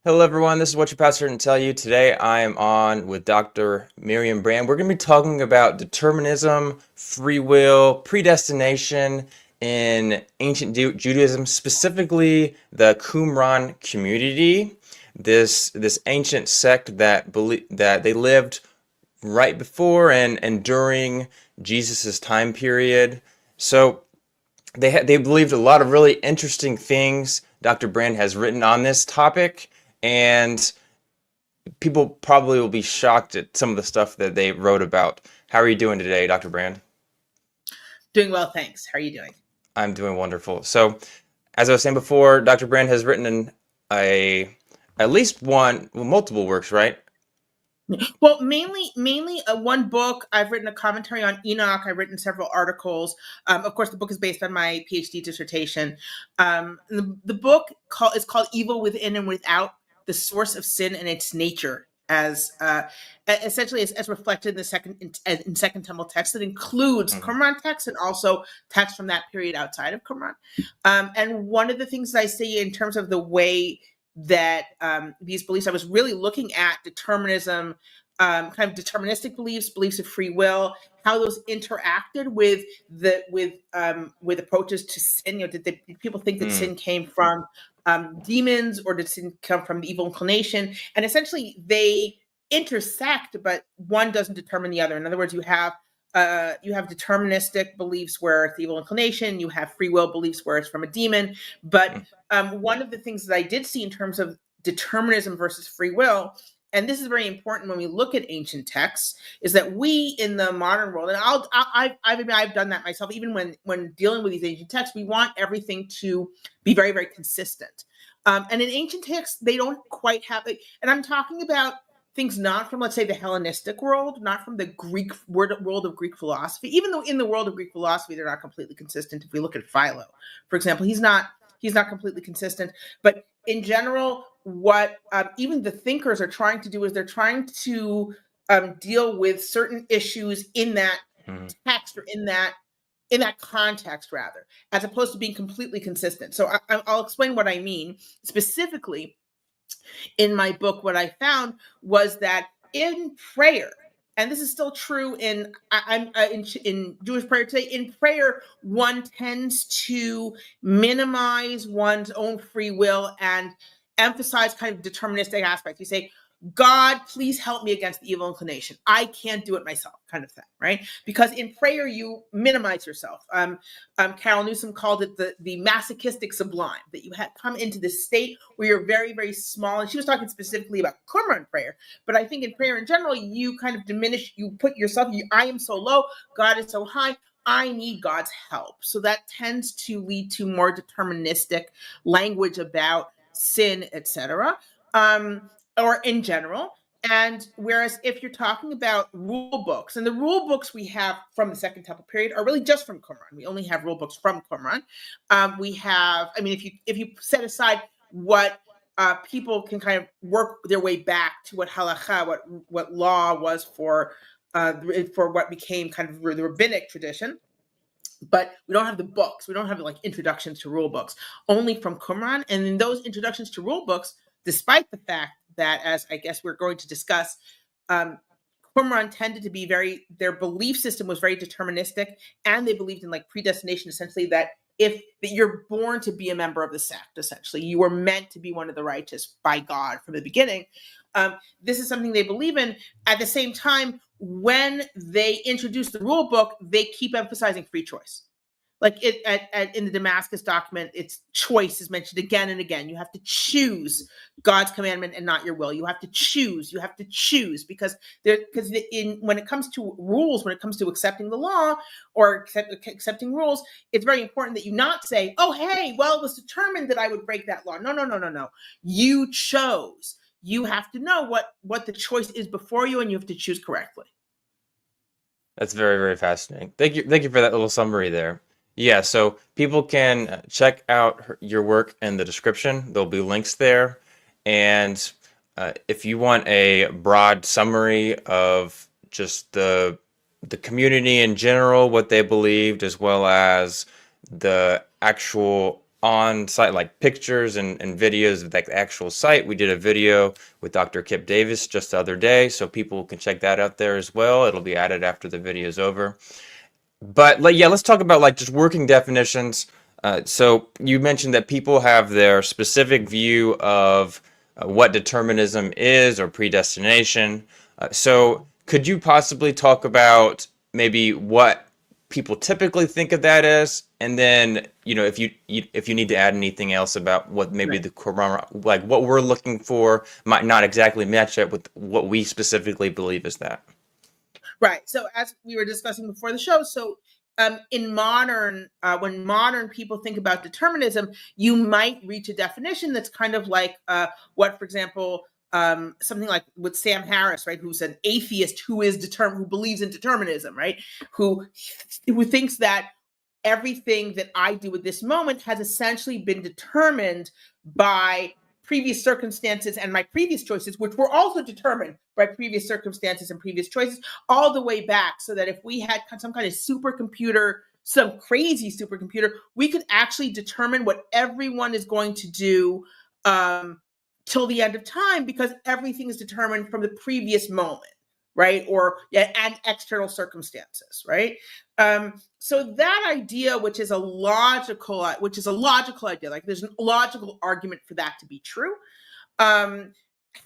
Hello, everyone. This is what your pastor didn't tell you. Today, I am on with Dr. Miryam Brand. We're going to be talking about determinism, free will, predestination in ancient Judaism, specifically the Qumran community. This ancient sect that they lived right before and during Jesus's time period. So they believed a lot of really interesting things. Dr. Brand has written on this topic, and people probably will be shocked at some of the stuff that they wrote about. How are you doing today, Dr. Brand? Doing well, thanks. How are you doing? I'm doing wonderful. So, as I was saying before, Dr. Brand has written a at least one, well, multiple works, right? Well, mainly one book. I've written a commentary on Enoch. I've written several articles. Of course, the book is based on my PhD dissertation. The book is called "Evil Within and Without: The Source of Sin and Its Nature," as essentially as reflected in the Second Temple text that includes Mhm. Qumran text and also text from that period outside of Qumran. And one of the things that I say in terms of the way that these beliefs, I was really looking at determinism, kind of deterministic beliefs of free will, how those interacted with with approaches to sin. Did people think that Mm. sin came from demons, or did sin come from evil inclination? And essentially, they intersect, but one doesn't determine the other. In other words, you have deterministic beliefs where it's evil inclination. You have free will beliefs where it's from a demon. But Mm. one of the things that I did see in terms of determinism versus free will, and this is very important when we look at ancient texts, is that we in the modern world, and I've done that myself, even when dealing with these ancient texts, we want everything to be very, very consistent. And in ancient texts, they don't quite have it. And I'm talking about things not from, let's say, the Hellenistic world, not from the Greek world of Greek philosophy, even though in the world of Greek philosophy, they're not completely consistent. If we look at Philo, for example, he's not completely consistent. But in general, what even the thinkers are trying to do is they're trying to deal with certain issues in that Mm. text, or in that context, rather, as opposed to being completely consistent. So I'll explain what I mean specifically. In my book, what I found was that in prayer, and this is still true in Jewish prayer today. In prayer, one tends to minimize one's own free will and emphasize kind of deterministic aspects. You say, "God, please help me against the evil inclination. I can't do it myself," kind of thing, right? Because in prayer, you minimize yourself. Carol Newsom called it the masochistic sublime, that you had come into this state where you're very, very small. And she was talking specifically about Qumran prayer. But I think in prayer in general, you kind of diminish, you put yourself, I am so low, God is so high. I need God's help. So that tends to lead to more deterministic language about sin, etc., or in general. And whereas if you're talking about rule books, and the rule books we have from the Second Temple period are really just from Qumran. We only have rule books from Qumran. We have, I mean, if you set aside what people can kind of work their way back to what halacha, what law was for what became kind of the rabbinic tradition. But we don't have the books. We don't have like introductions to rule books, only from Qumran. And in those introductions to rule books, despite the fact that, as I guess we're going to discuss, um, Qumran tended to be their belief system was very deterministic, and they believed in like predestination, essentially that that you're born to be a member of the sect, essentially. You were meant to be one of the righteous by God from the beginning. This is something they believe in. At the same time, when they introduce the rule book, they keep emphasizing free choice. Like in the Damascus document, it's choice is mentioned again and again. You have to choose God's commandment and not your will. You have to choose. You have to choose because when it comes to rules, when it comes to accepting the law or accepting rules, it's very important that you not say, "Oh, hey, well, it was determined that I would break that law." No, no, no, no, no. You chose. You have to know what the choice is before you, and you have to choose correctly. That's very, very fascinating. Thank you for that little summary there. Yeah, so people can check out your work in the description. There'll be links there. And if you want a broad summary of just the community in general, what they believed, as well as the actual on site, like pictures and videos of the actual site. We did a video with Dr. Kip Davis just the other day, so people can check that out there as well. It'll be added after the video is over. But like, yeah, let's talk about like just working definitions. So you mentioned that people have their specific view of what determinism is or predestination. So could you possibly talk about maybe what people typically think of that as, and then if you need to add anything else about what maybe Right. the Qumran, like what we're looking for, might not exactly match up with what we specifically believe is that. Right. So as we were discussing before the show, so in modern, when modern people think about determinism, you might reach a definition that's kind of like what, for example, something like with Sam Harris, right, who's an atheist who believes in determinism, right, who thinks that everything that I do at this moment has essentially been determined by previous circumstances and my previous choices, which were also determined by previous circumstances and previous choices, all the way back. So that if we had some kind of supercomputer, some crazy supercomputer, we could actually determine what everyone is going to do till the end of time, because everything is determined from the previous moment, right? Or yeah, and external circumstances, right? So that idea, which is a logical idea, like there's a logical argument for that to be true. Um,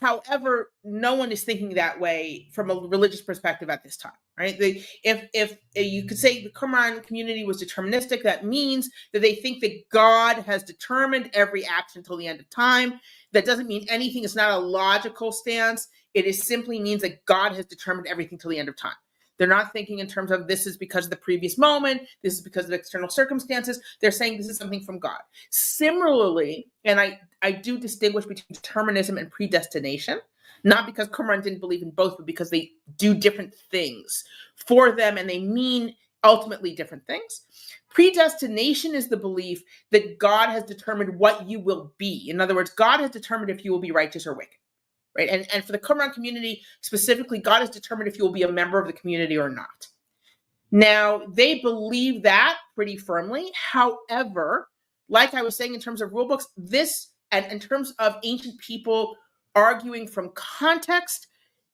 However, no one is thinking that way from a religious perspective at this time, right? If you could say the Qumran community was deterministic, that means that they think that God has determined every action until the end of time. That doesn't mean anything. It's not a logical stance. It is simply means that God has determined everything till the end of time. They're not thinking in terms of this is because of the previous moment, this is because of external circumstances. They're saying this is something from God. Similarly, and I do distinguish between determinism and predestination, not because Qumran didn't believe in both, but because they do different things for them and they mean ultimately different things. Predestination is the belief that God has determined what you will be. In other words, God has determined if you will be righteous or wicked. Right. And for the Qumran community specifically, God has determined if you will be a member of the community or not. Now, they believe that pretty firmly. However, like I was saying in terms of rule books, this, and in terms of ancient people arguing from context,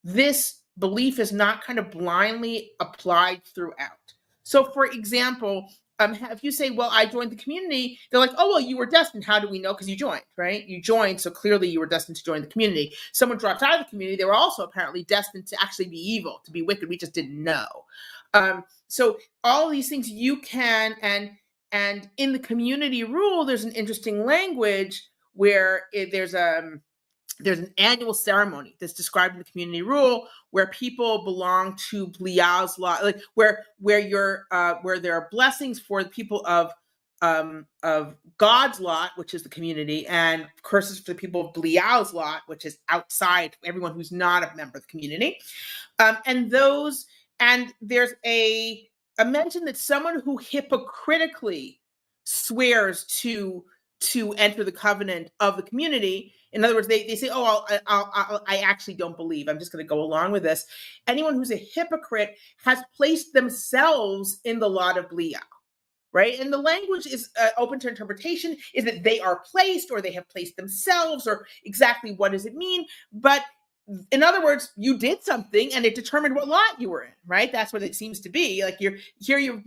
this belief is not kind of blindly applied throughout. So, for example, if you say, well, I joined the community, they're like, oh, well, you were destined. How do we know? Because you joined, right? You joined, so clearly you were destined to join the community. Someone dropped out of the community, they were also apparently destined to actually be evil, to be wicked. We just didn't know. So all of these things you can, and in the community rule, there's an interesting language where there's an annual ceremony that's described in the community rule where people belong to Blial's lot, like where there are blessings for the people of God's lot, which is the community, and curses for the people of Blial's lot, which is outside, everyone who's not a member of the community. And there's a mention that someone who hypocritically swears to enter the covenant of the community. In other words, they say, "Oh, I actually don't believe. I'm just going to go along with this." Anyone who's a hypocrite has placed themselves in the lot of Belial, right? And the language is open to interpretation. Is that they are placed, or they have placed themselves, or exactly what does it mean? But in other words, you did something and it determined what lot you were in, right? That's what it seems to be. Like you're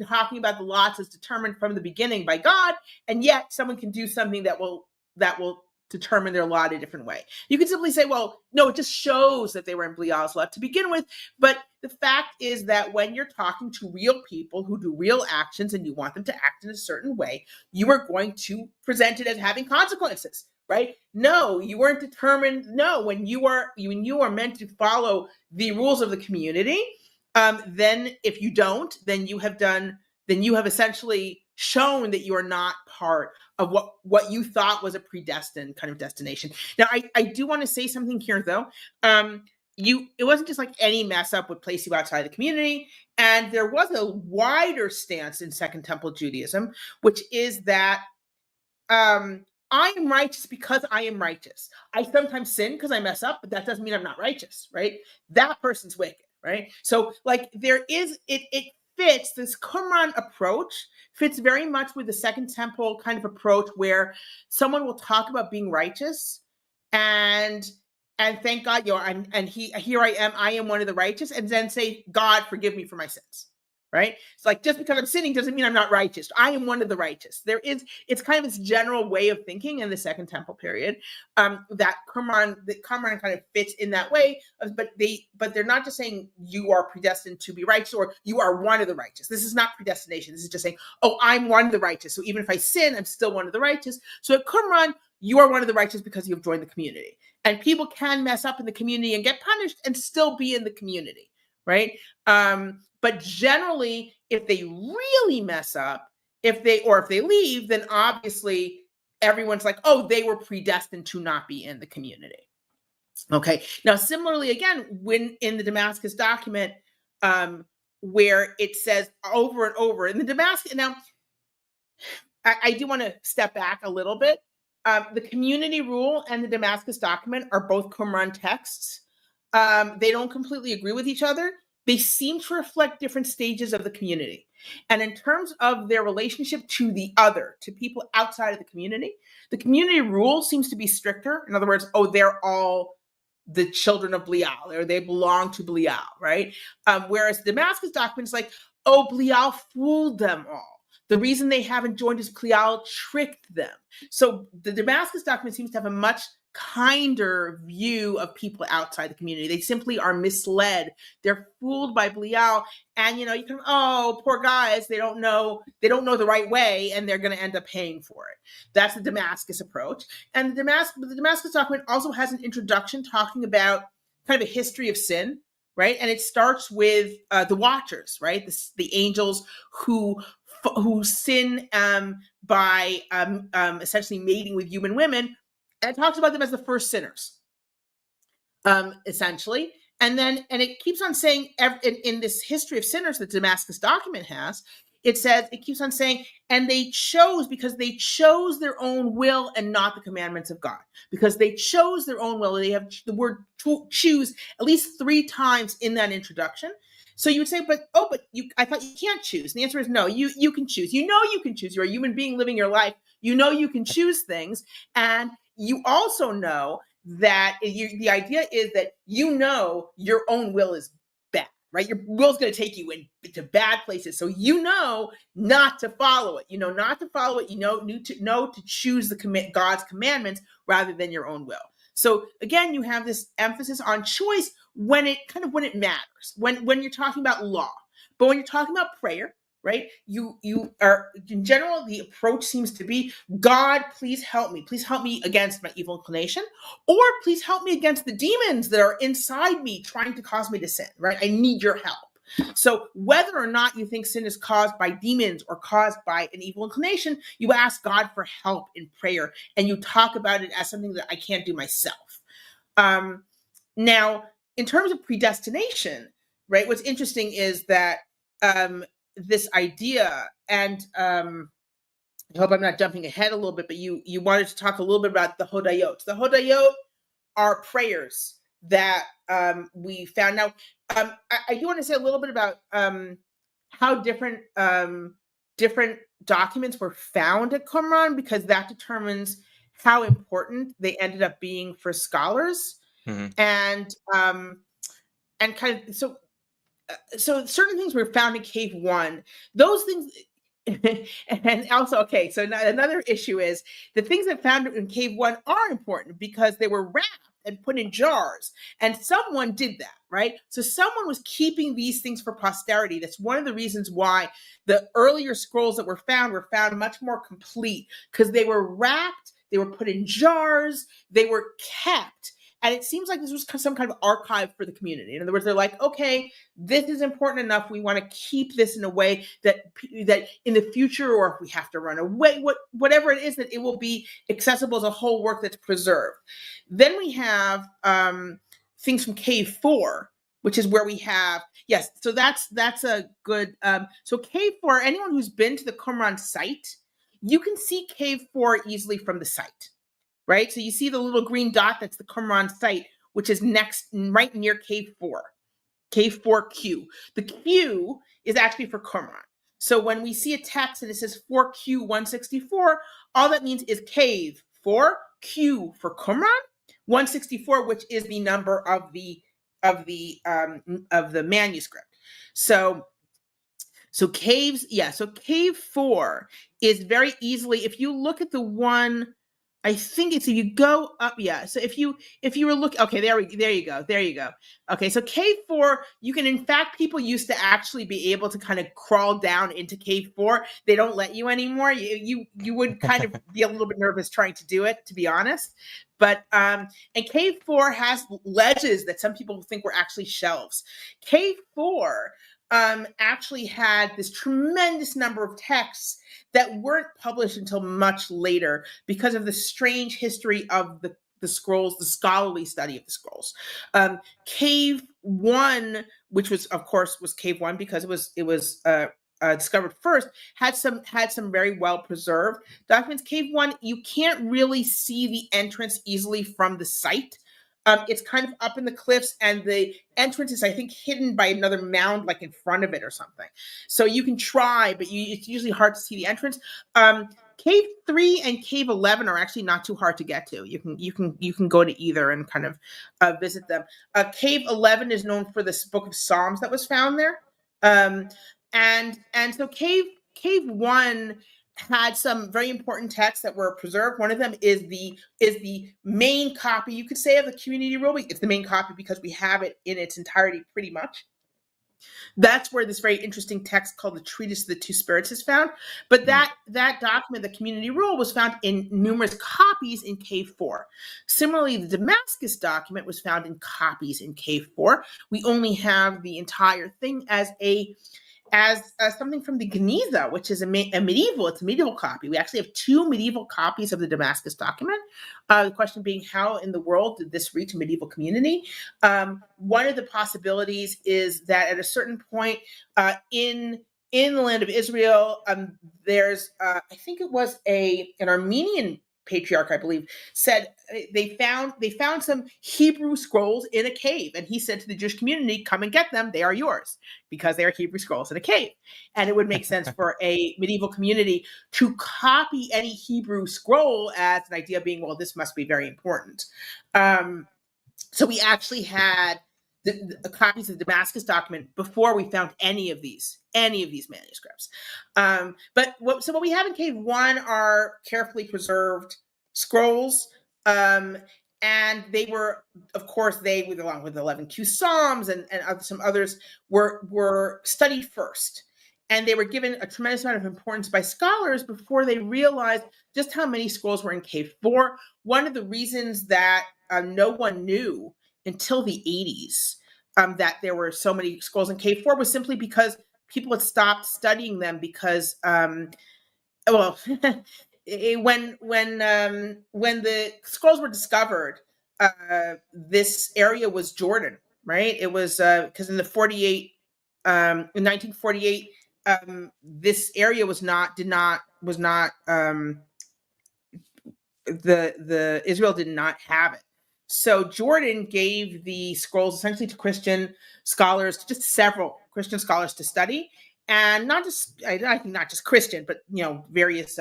talking about the lots as determined from the beginning by God, and yet someone can do something that will determine their lot a different way. You can simply say, well, no, it just shows that they were in Belial's lot to begin with. But the fact is that when you're talking to real people who do real actions and you want them to act in a certain way, you are going to present it as having consequences. Right? No, you weren't determined. No, when you are meant to follow the rules of the community, then if you don't, then you have essentially shown that you are not part of what you thought was a predestined kind of destination. Now, I do want to say something here, though. It wasn't just like any mess up would place you outside the community, and there was a wider stance in Second Temple Judaism, which is that I am righteous because I am righteous. I sometimes sin because I mess up, but that doesn't mean I'm not righteous, right? That person's wicked, right? So like it fits, this Qumran approach fits very much with the Second Temple kind of approach, where someone will talk about being righteous and thank God, here I am one of the righteous, and then say, God, forgive me for my sins. Right? It's like, just because I'm sinning doesn't mean I'm not righteous. I am one of the righteous. It's kind of this general way of thinking in the Second Temple period, that Qumran kind of fits in that way. But they're not just saying you are predestined to be righteous or you are one of the righteous. This is not predestination. This is just saying, oh, I'm one of the righteous. So even if I sin, I'm still one of the righteous. So at Qumran, you are one of the righteous because you've joined the community. And people can mess up in the community and get punished and still be in the community, right? But generally, if they really mess up, if they leave, then obviously everyone's like, oh, they were predestined to not be in the community. Okay. Now, similarly, again, when in the Damascus document, where it says over and over in the Damascus, now I do want to step back a little bit. The community rule and the Damascus document are both Qumran texts. They don't completely agree with each other. They seem to reflect different stages of the community. And in terms of their relationship to the other, to people outside of the community rule seems to be stricter. In other words, oh, they're all the children of Belial, or they belong to Belial, right? Whereas the Damascus document is like, oh, Belial fooled them all. The reason they haven't joined is Belial tricked them. So the Damascus document seems to have a much kinder view of people outside the community. They simply are misled. They're fooled by Belial, and you can, oh, poor guys, they don't know the right way, and they're going to end up paying for it. That's the Damascus approach. And the Damascus document also has an introduction talking about kind of a history of sin, right? And it starts with the Watchers, right? The angels who sin by essentially mating with human women. And it talks about them as the first sinners, essentially. And it keeps on saying in this history of sinners that Damascus document has, it keeps on saying, and they chose because they chose their own will and not the commandments of God. Because they chose their own will. They have the word choose at least 3 times in that introduction. So you would say, I thought you can't choose. And the answer is no, you can choose. You can choose. You're a human being living your life. You can choose things. And you also know that the idea is that your own will is bad, right? Your will's going to take you into bad places. So not to follow it. Not to follow it. To choose God's commandments rather than your own will. So again, you have this emphasis on choice when it matters, when you're talking about law. But when you're talking about prayer, right, you are, in general, the approach seems to be, God, please help me against my evil inclination, or please help me against the demons that are inside me trying to cause me to sin, right? I need your help. So whether or not you think sin is caused by demons or caused by an evil inclination, you ask God for help in prayer, and you talk about it as something that I can't do myself. Now, in terms of predestination, right, what's interesting is that this idea, and I hope I'm not jumping ahead a little bit, but you wanted to talk a little bit about the Hodayot. The Hodayot are prayers that we found. Now, I do want to say a little bit about how different documents were found at Qumran, because that determines how important they ended up being for scholars. Mm-hmm. And kind of, so certain things were found in Cave 1. Those things, and also, okay, so another issue is the things that found in Cave 1 are important because they were wrapped and put in jars, and someone did that, right? So someone was keeping these things for posterity. That's one of the reasons why the earlier scrolls that were found much more complete, because they were wrapped, they were put in jars, they were kept. And it seems like this was some kind of archive for the community. In other words, they're like, okay, this is important enough. We want to keep this in a way that in the future, or if we have to run away, whatever it is, that it will be accessible as a whole work that's preserved. Then we have things from Cave 4, which is where we have, yes, so that's a good, so Cave 4, anyone who's been to the Qumran site, you can see Cave 4 easily from the site. Right? So you see the little green dot, that's the Qumran site, which is right near Cave 4. K4Q. The Q is actually for Qumran. So when we see a text and it says 4Q164, all that means is cave 4, Q for Qumran, 164, which is the number of the manuscript. So cave 4 is very easily, if you look at the one, I think it's, if you go up, so if you were looking, okay, there you go. Okay, so cave 4, you can, in fact, people used to actually be able to kind of crawl down into cave 4. They don't let you anymore. You would kind of be a little bit nervous trying to do it, to be honest. But and cave 4 has ledges that some people think were actually shelves. Cave 4 actually had this tremendous number of texts that weren't published until much later because of the strange history of the scrolls, the scholarly study of the scrolls. Cave 1, which was, of course, was Cave 1 because it was discovered first, had some very well preserved documents. Cave 1, you can't really see the entrance easily from the site. It's kind of up in the cliffs, and the entrance is, I think, hidden by another mound, like in front of it or something. So you can try, but it's usually hard to see the entrance. Cave 3 and Cave 11 are actually not too hard to get to. You can go to either and kind of visit them. Cave 11 is known for this book of Psalms that was found there, and so Cave 1 had some very important texts that were preserved. One of them is the main copy, you could say, of the community rule. It's the main copy because we have it in its entirety pretty much. That's where this very interesting text called the Treatise of the Two Spirits is found. But that document, the community rule, was found in numerous copies in Cave 4. Similarly, the Damascus document was found in copies in Cave 4. We only have the entire thing as something from the Geniza, which is a medieval copy. We actually have 2 medieval copies of the Damascus document. The question being, how in the world did this reach a medieval community? One of the possibilities is that at a certain point in the land of Israel, there's, I think it was an Armenian patriarch, I believe, said they found some Hebrew scrolls in a cave, and he said to the Jewish community, "Come and get them; they are yours," because they are Hebrew scrolls in a cave. And it would make sense for a medieval community to copy any Hebrew scroll as an idea being, well, this must be very important. So we actually had the copies of the Damascus document before we found any of these manuscripts. But what we have in Cave 1 are carefully preserved scrolls, and they were, of course, along with 11Q Psalms and some others, were studied first. And they were given a tremendous amount of importance by scholars before they realized just how many scrolls were in Cave 4. One of the reasons that no one knew until the 80s that there were so many scrolls in Cave 4 was simply because people had stopped studying them because, when the scrolls were discovered, this area was Jordan, right? It was because in 1948, this area was not the Israel did not have it. So Jordan gave the scrolls essentially to Christian scholars, just several Christian scholars to study, and not just Christian, but various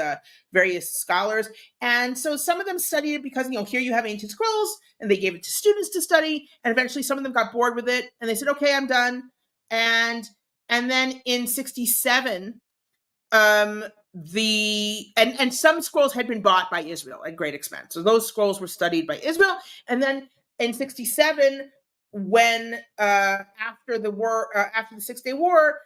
scholars. And so some of them studied it because here you have ancient scrolls, and they gave it to students to study. And eventually, some of them got bored with it, and they said, "Okay, I'm done." And then in 1967. And some scrolls had been bought by Israel at great expense. So those scrolls were studied by Israel. And then in 1967, when after the war, after the 6-Day War,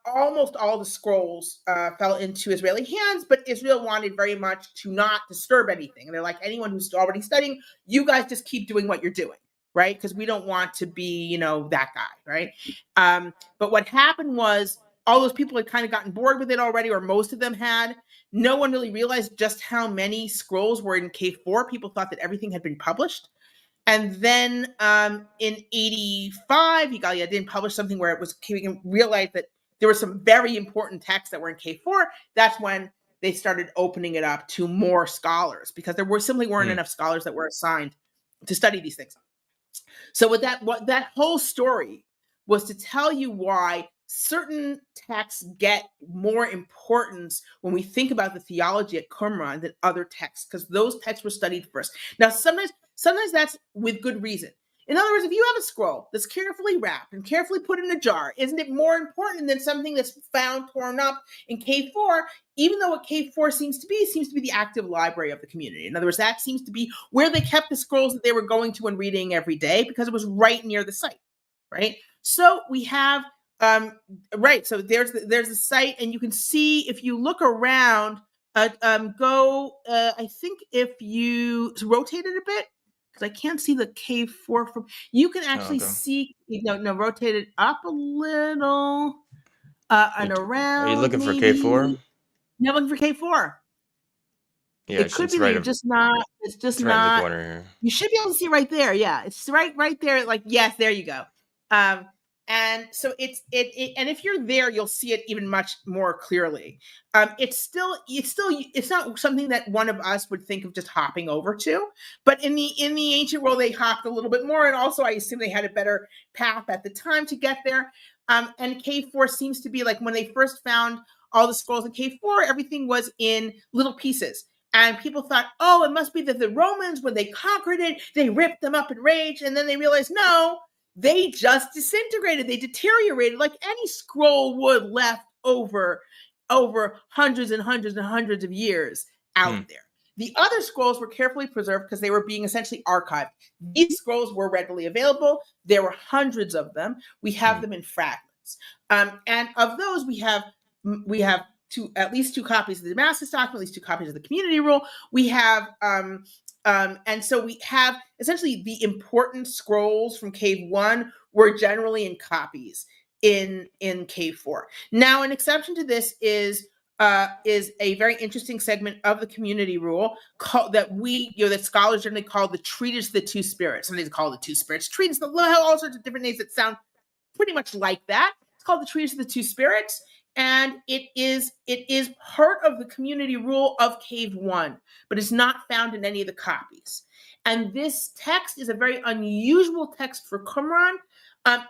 almost all the scrolls fell into Israeli hands, but Israel wanted very much to not disturb anything. And they're like, anyone who's already studying, you guys just keep doing what you're doing, right? Because we don't want to be, that guy, right? But what happened was, all those people had kind of gotten bored with it already, or most of them had. No one really realized just how many scrolls were in Cave 4. People thought that everything had been published. And then in 1985, Yigalia didn't publish something where it was realized that there were some very important texts that were in Cave 4. That's when they started opening it up to more scholars, because there simply weren't enough scholars that were assigned to study these things. So with that whole story was to tell you why certain texts get more importance when we think about the theology at Qumran than other texts, because those texts were studied first. Now, sometimes that's with good reason. In other words, if you have a scroll that's carefully wrapped and carefully put in a jar, isn't it more important than something that's found torn up in K4, even though what K4 seems to be the active library of the community? In other words, that seems to be where they kept the scrolls that they were going to and reading every day, because it was right near the site, right? So we have, right, so there's the site, and you can see, if you look around, I think if you rotate it a bit, because I can't see the K4 from, you can actually see, rotate it up a little, and around. Are you looking for maybe. K4? No, looking for K4. Yeah, It could it's be that right. you're just not. It's just It's right in the not. corner here. You should be able to see right there. Yeah, it's right there. Like, yes, there you go. And so and if you're there, you'll see it even much more clearly. It's not something that one of us would think of just hopping over to, but in the ancient world, they hopped a little bit more, and also I assume they had a better path at the time to get there. And K4 seems to be like, when they first found all the scrolls in K4, everything was in little pieces. And people thought, oh, it must be that the Romans, when they conquered it, they ripped them up in rage. And then they realized, no, they just disintegrated. They deteriorated like any scroll would left over hundreds and hundreds and hundreds of years out there. The other scrolls were carefully preserved because they were being essentially archived. These scrolls were readily available. There were hundreds of them. We have them in fragments. And of those, we have at least two copies of the Damascus document, at least two copies of the community rule. We have, and so we have essentially the important scrolls from Cave 1 were generally in copies in Cave 4. Now, an exception to this is a very interesting segment of the community rule that scholars generally call the treatise of the two spirits. Some they call it the two spirits treatise. They'll have all sorts of different names that sound pretty much like that. It's called the treatise of the two spirits. And it is part of the community rule of Cave 1, but it's not found in any of the copies. And this text is a very unusual text for Qumran,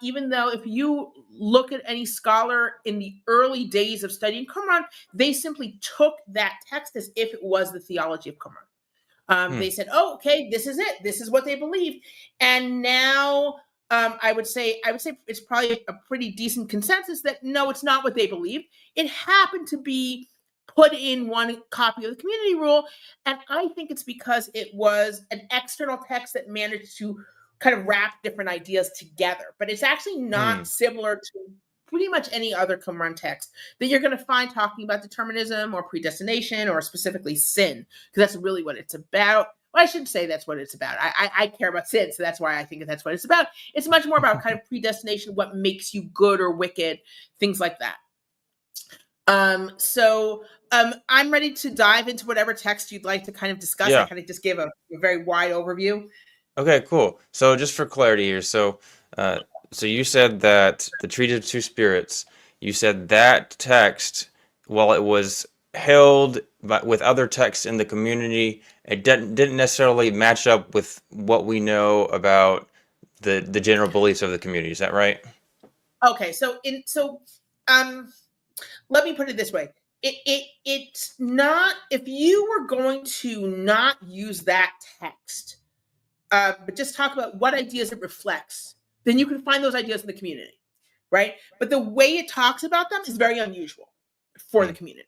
even though if you look at any scholar in the early days of studying Qumran, they simply took that text as if it was the theology of Qumran. They said, oh, okay, this is it. This is what they believed. And now I would say it's probably a pretty decent consensus that no, it's not what they believed. It happened to be put in one copy of the community rule, and I think it's because it was an external text that managed to kind of wrap different ideas together. But it's actually not similar to pretty much any other Qumran text that you're going to find talking about determinism or predestination or specifically sin, because that's really what it's about. Well, I shouldn't say that's what it's about. I care about sin, so that's why I think that's what it's about. It's much more about kind of predestination, what makes you good or wicked, things like that. So I'm ready to dive into whatever text you'd like to kind of discuss. Yeah. I kind of just gave a very wide overview. Okay, cool. So just for clarity here, so you said that the treatise of two spirits, you said that text, while it was held with other texts in the community, it didn't necessarily match up with what we know about the general beliefs of the community. Is that right? Okay, so let me put it this way. It's not, if you were going to not use that text, but just talk about what ideas it reflects, then you can find those ideas in the community, right? But the way it talks about them is very unusual for the community.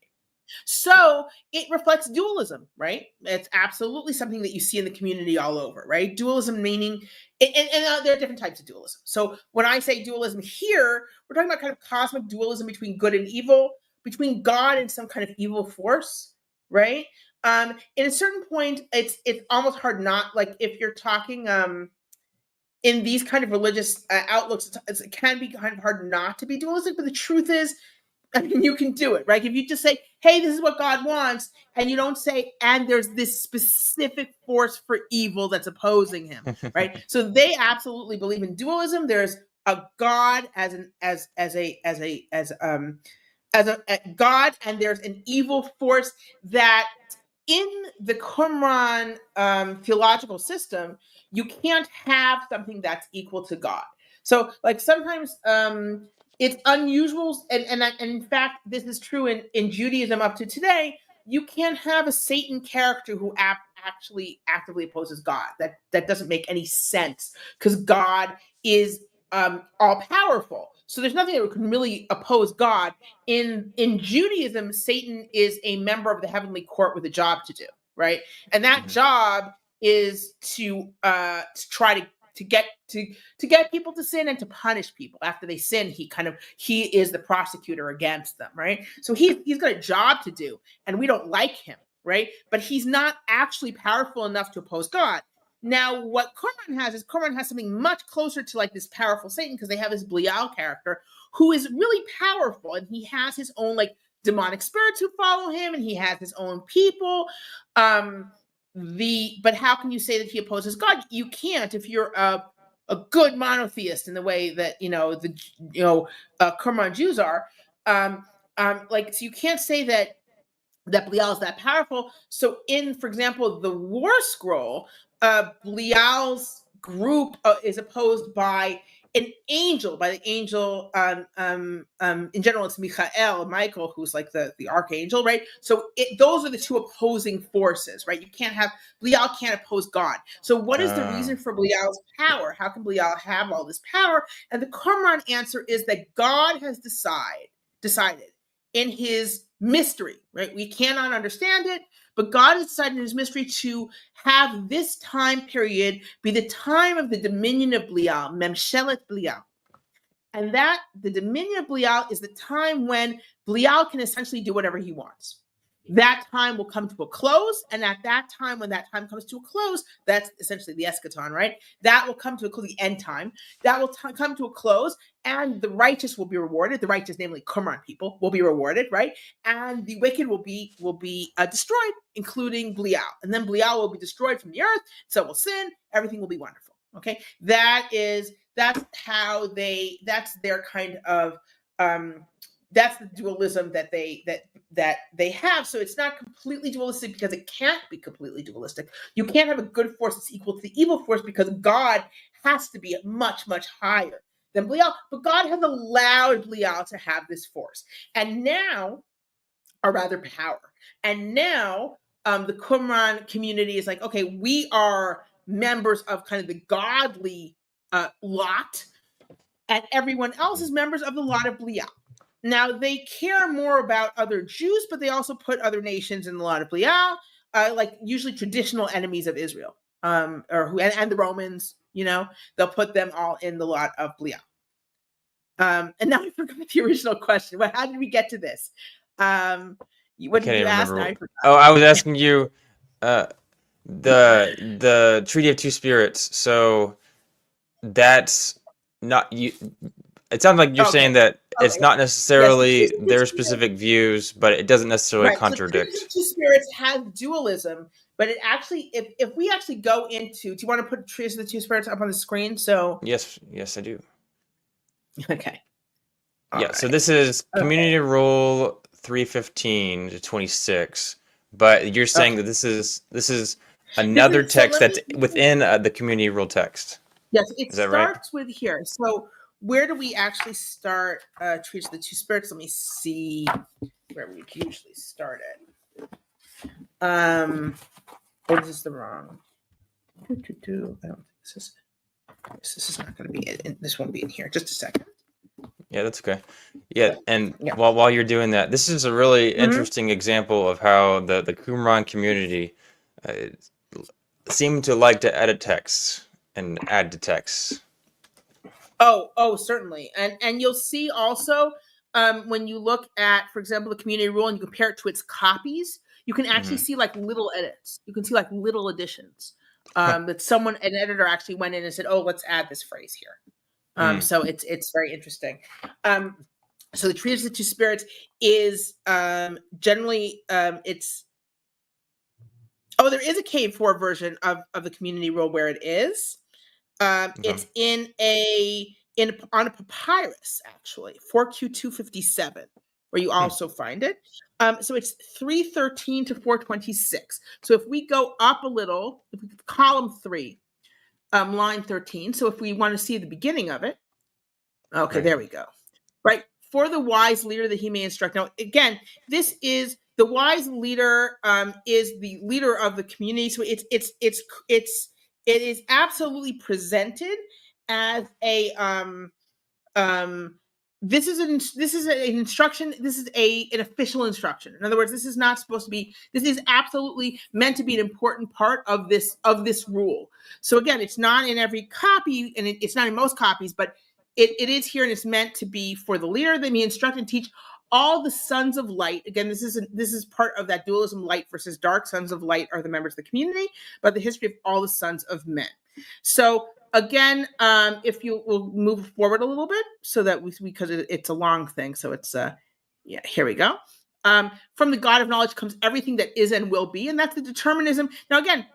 So it reflects dualism, right? It's absolutely something that you see in the community all over, right? Dualism meaning, and there are different types of dualism. So when I say dualism here, we're talking about kind of cosmic dualism between good and evil, between God and some kind of evil force, right? At a certain point, it's almost hard not, like if you're talking in these kind of religious outlooks, it can be kind of hard not to be dualistic, but the truth is, I mean, you can do it, right? If you just say, hey, this is what God wants, and you don't say, and there's this specific force for evil that's opposing him, right? So they absolutely believe in dualism. There's a God as a God, and there's an evil force that in the Qumran theological system, you can't have something that's equal to God. So like sometimes it's unusual, and in fact, this is true in Judaism up to today. You can't have a Satan character who actually actively opposes God. That doesn't make any sense, because God is all powerful. So there's nothing that can really oppose God. In Judaism, Satan is a member of the heavenly court with a job to do, right? And that job is to try to get people to sin and to punish people after they sin. He is the prosecutor against them, right? So he's got a job to do, and we don't like him, right? But he's not actually powerful enough to oppose God. Now, what Qumran has something much closer to like this powerful Satan, because they have this Belial character who is really powerful, and he has his own like demonic spirits who follow him, and he has his own people. But how can you say that he opposes God? You can't if you're a good monotheist in the way that Qumran Jews are. So you can't say that Belial is that powerful. So for example, the War Scroll, Belial's group is opposed by an angel, by the angel. In general, it's Michael, who's like the archangel, right? So those are the two opposing forces, right? Belial can't oppose God. So what is the reason for Belial's power? How can Belial have all this power? And the Qumran answer is that God has decided in his mystery, right? We cannot understand it, but God has decided in his mystery to have this time period be the time of the dominion of Belial, Memshelet Belial. And that the dominion of Belial is the time when Belial can essentially do whatever he wants. That time will come to a close, and at that time, when that time comes to a close, that's essentially the eschaton, right? That will come to a close, the end time. That will come to a close, and the righteous will be rewarded. The righteous, namely Qumran people, will be rewarded, right? And the wicked will be destroyed, including Belial. And then Belial will be destroyed from the earth. So will sin. Everything will be wonderful. Okay, that's their kind of that's the dualism that they have. So it's not completely dualistic because it can't be completely dualistic. You can't have a good force that's equal to the evil force, because God has to be much, much higher than Belial. But God has allowed Belial to have this force, and now, or rather power. And now the Qumran community is like, okay, we are members of kind of the godly lot, and everyone else is members of the lot of Belial. Now, they care more about other Jews, but they also put other nations in the lot of Belial, like usually traditional enemies of Israel, and the Romans. They'll put them all in the lot of Belial. And now I forgot the original question. But how did we get to this? What did you ask? Now I forgot. Oh, I was asking you the Treaty of Two Spirits. So that's not you. It sounds like you're saying that it's not necessarily their specific views, but it doesn't necessarily contradict. So Two Spirits has dualism, but it actually, if we actually go into, do you want to put Treatise of the Two Spirits up on the screen? So yes, I do. Okay. Yeah. Right. So this is Community Rule 315 to 26, but you're saying that this is another text that's within the Community Rule text. Yes, it starts with here. So where do we actually start Treatise of the Two Spirits? Let me see where we usually start at. Or is this the wrong? I don't think this is not going to be it. This won't be in here. Just a second. Yeah, that's okay. Yeah, and while you're doing that, this is a really interesting example of how the Qumran community seem to like to edit texts and add to texts. Oh, certainly. And you'll see also when you look at, for example, the community rule and you compare it to its copies, you can actually see like little edits. You can see like little additions that an editor actually went in and said, oh, let's add this phrase here. So it's very interesting. So the Treatise of the Two Spirits is generally there is a K4 version of the community rule where it is. It's on a papyrus, actually, 4Q257, where you also find it. So it's 313 to 426. So if we go up a little, column 3, line 13. So if we want to see the beginning of it, Okay, Right. there we go. Right. For the wise leader that he may instruct. Now, again, this is the wise leader is the leader of the community. So it is absolutely presented as a this is an instruction. This is an official instruction. In other words, this is not supposed to be. This is absolutely meant to be an important part of this rule. So again, it's not in every copy, and it's not in most copies, but it is here, and it's meant to be for the leader. They may instruct and teach all the sons of light. Again, this is part of that dualism: light versus dark. Sons of light are the members of the community, but the history of all the sons of men. So again, if you will move forward a little bit so that because it's a long thing. So it's, yeah, here we go. From the God of knowledge comes everything that is and will be. And that's the determinism. Now, again,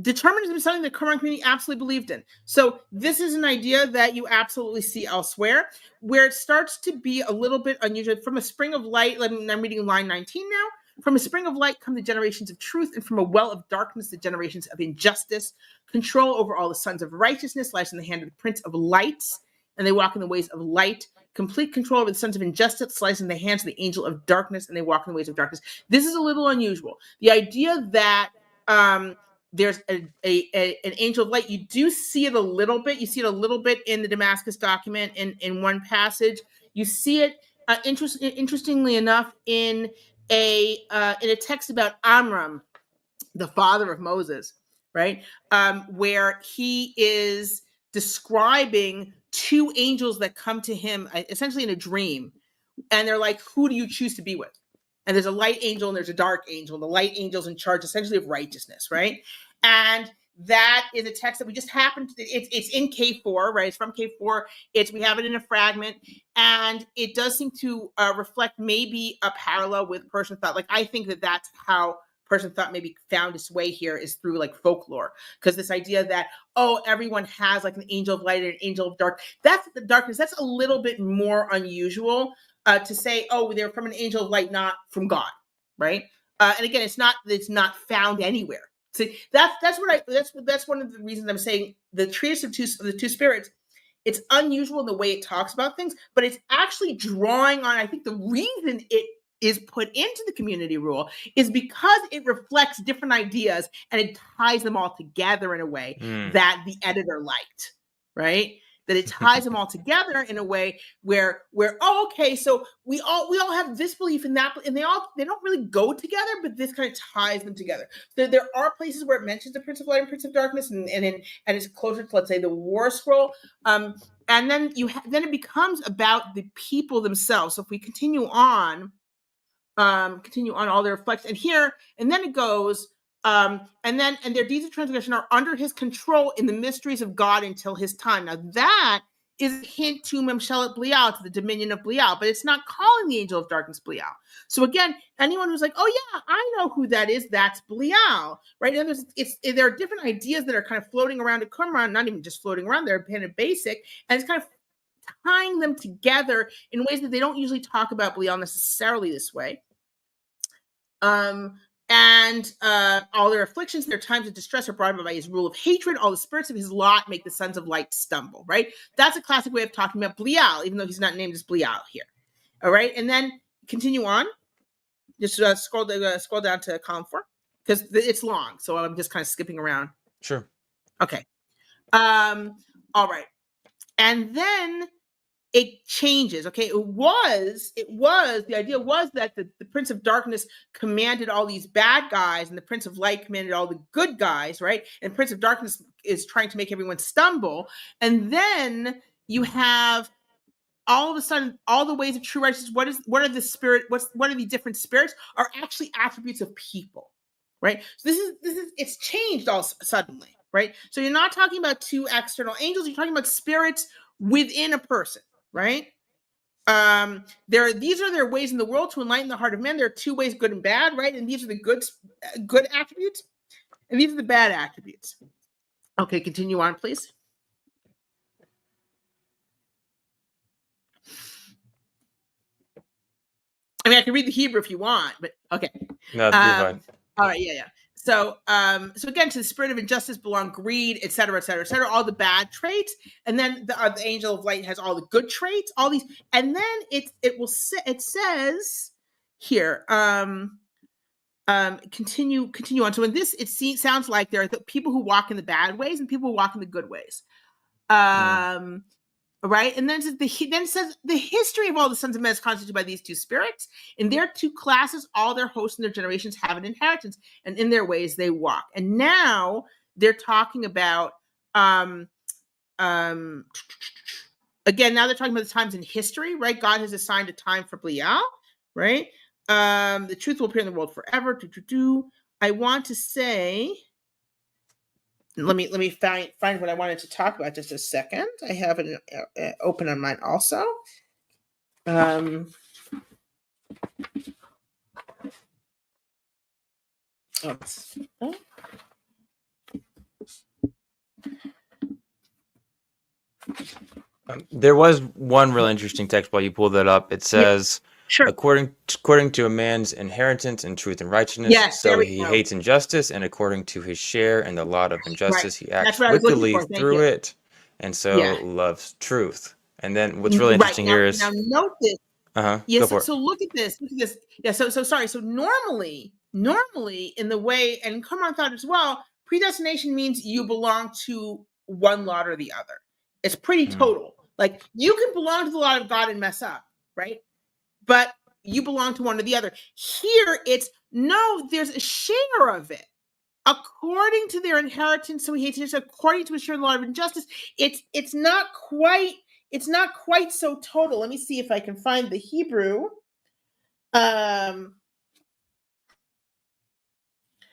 determinism is something the Qumran community absolutely believed in. So this is an idea that you absolutely see elsewhere, where it starts to be a little bit unusual. From a spring of light, I'm reading line 19 now. From a spring of light come the generations of truth, and from a well of darkness, the generations of injustice. Control over all the sons of righteousness lies in the hand of the prince of lights, and they walk in the ways of light. Complete control over the sons of injustice lies in the hands of the angel of darkness, and they walk in the ways of darkness. This is a little unusual. The idea that there's an angel of light, you do see it a little bit. You see it a little bit in the Damascus document in one passage. You see it interestingly enough in a text about Amram, the father of Moses, right? Where he is describing two angels that come to him essentially in a dream. And they're like, who do you choose to be with? And there's a light angel and there's a dark angel. And the light angel's in charge essentially of righteousness, right? And that is a text that we just happened to, it's in K4, right? It's from K4. We have it in a fragment. And it does seem to reflect maybe a parallel with Persian thought. Like, I think that that's how Persian thought maybe found its way here, is through like folklore. Because this idea that, oh, everyone has like an angel of light and an angel of dark, that's the darkness. That's a little bit more unusual to say, oh, they're from an angel of light, not from God, right? And again, it's not found anywhere. So that's one of the reasons I'm saying the treatise of the two spirits. It's unusual in the way it talks about things, but it's actually drawing on. I think the reason it is put into the community rule is because it reflects different ideas and it ties them all together in a way that the editor liked, right? That it ties them all together in a way where oh, okay, so we all have this belief in that, and they don't really go together, but this kind of ties them together. So there are places where it mentions the Prince of Light and Prince of Darkness, and it's closer to, let's say, the War Scroll. And then then it becomes about the people themselves. So if we continue on all their reflections, and here, and then it goes, and their deeds of transgression are under his control in the mysteries of God until his time. Now that is a hint to Memshelet Belial, to the dominion of Belial, but it's not calling the angel of darkness Belial. So again, anyone who's like, oh yeah, I know who that is, that's Belial, right? And there are different ideas that are kind of floating around at Qumran, not even just floating around, they're kind of basic, and it's kind of tying them together in ways that they don't usually talk about Belial necessarily this way. And all their afflictions, their times of distress are brought about by his rule of hatred. All the spirits of his lot make the sons of light stumble, right? That's a classic way of talking about Belial, even though he's not named as Belial here. All right, and then continue on. Just scroll down to column 4, because it's long, so I'm just kind of skipping around. Sure. Okay. All right. And then it changes. Okay. The idea was that the Prince of Darkness commanded all these bad guys, and the Prince of Light commanded all the good guys, right? And Prince of Darkness is trying to make everyone stumble. And then you have all of a sudden all the ways of true righteousness. What are the different spirits are actually attributes of people, right? So this is it's changed all suddenly, right? So you're not talking about two external angels, you're talking about spirits within a person, right? These are their ways in the world to enlighten the heart of men. There are two ways, good and bad, right? And these are the good attributes, and these are the bad attributes. Okay, continue on, please. I mean, I can read the Hebrew if you want, but okay. No, you're fine. All right, yeah. So again, to the spirit of injustice belong greed, et cetera, et cetera, et cetera, all the bad traits. And then the angel of light has all the good traits, all these. And then it says here, continue on. So in this, sounds like there are the people who walk in the bad ways and people who walk in the good ways. Right, and then it says the history of all the sons of men is constituted by these two spirits. In their two classes, all their hosts and their generations have an inheritance, and in their ways they walk. And now they're talking about again. Now they're talking about the times in history, right? God has assigned a time for Belial, right? The truth will appear in the world forever. I want to say. Let me find what I wanted to talk about just a second. I have it open on mine also. There was one real interesting text while you pulled that up. It says, Sure. according to a man's inheritance in truth and righteousness, Yes, so there we he go. hates injustice, and according to his share in the lot of injustice, he acts That's what I was looking wickedly for. Thank through you. it, and so Yeah. loves truth. And then what's really interesting here is now note this. go Yes. for it. So look at this. Yeah. So sorry. So normally in the way, and Qumran thought as well, predestination means you belong to one lot or the other. It's pretty total. Like you can belong to the lot of God and mess up, right? But you belong to one or the other. Here it's no, there's a share of it. According to their inheritance, so he hates it. According to his share in the lot of injustice, it's not quite so total. Let me see if I can find the Hebrew.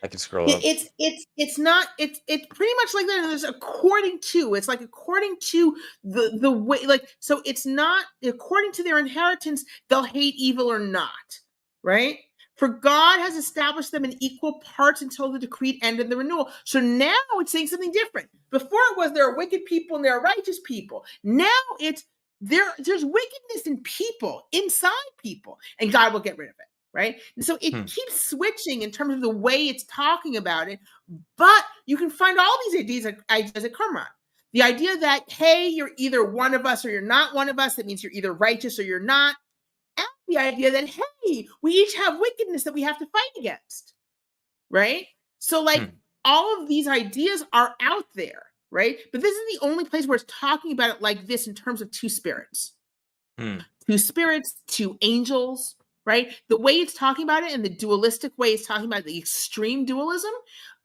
I can scroll up. It's pretty much like that. There's according to, it's like according to the way, like, so it's not according to their inheritance, they'll hate evil or not, right? For God has established them in equal parts until the decreed end of the renewal. So now it's saying something different. Before it was there are wicked people and there are righteous people. Now it's there's wickedness in people, inside people, and God will get rid of it. Right. And so it keeps switching in terms of the way it's talking about it. But you can find all these ideas at Qumran. The idea that, hey, you're either one of us or you're not one of us. That means you're either righteous or you're not. And the idea that, hey, we each have wickedness that we have to fight against. Right. So like all of these ideas are out there. Right. But this is the only place where it's talking about it like this in terms of two spirits. Two spirits, two angels. Right? The way it's talking about it and the dualistic way it's talking about the extreme dualism.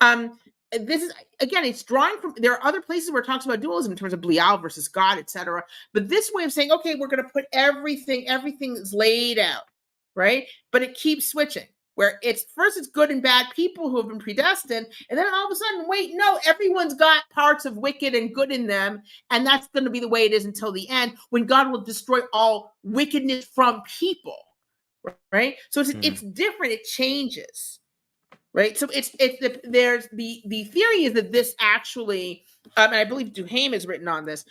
This is, again, it's drawing from, there are other places where it talks about dualism in terms of Belial versus God, etc. But this way of saying, okay, we're going to put everything is laid out, right? But it keeps switching where it's good and bad people who have been predestined. And then all of a sudden, wait, no, everyone's got parts of wicked and good in them. And that's going to be the way it is until the end when God will destroy all wickedness from people. Right, so it's different. It changes, right? So there's the theory is that this actually, and I believe Duhame has written on this,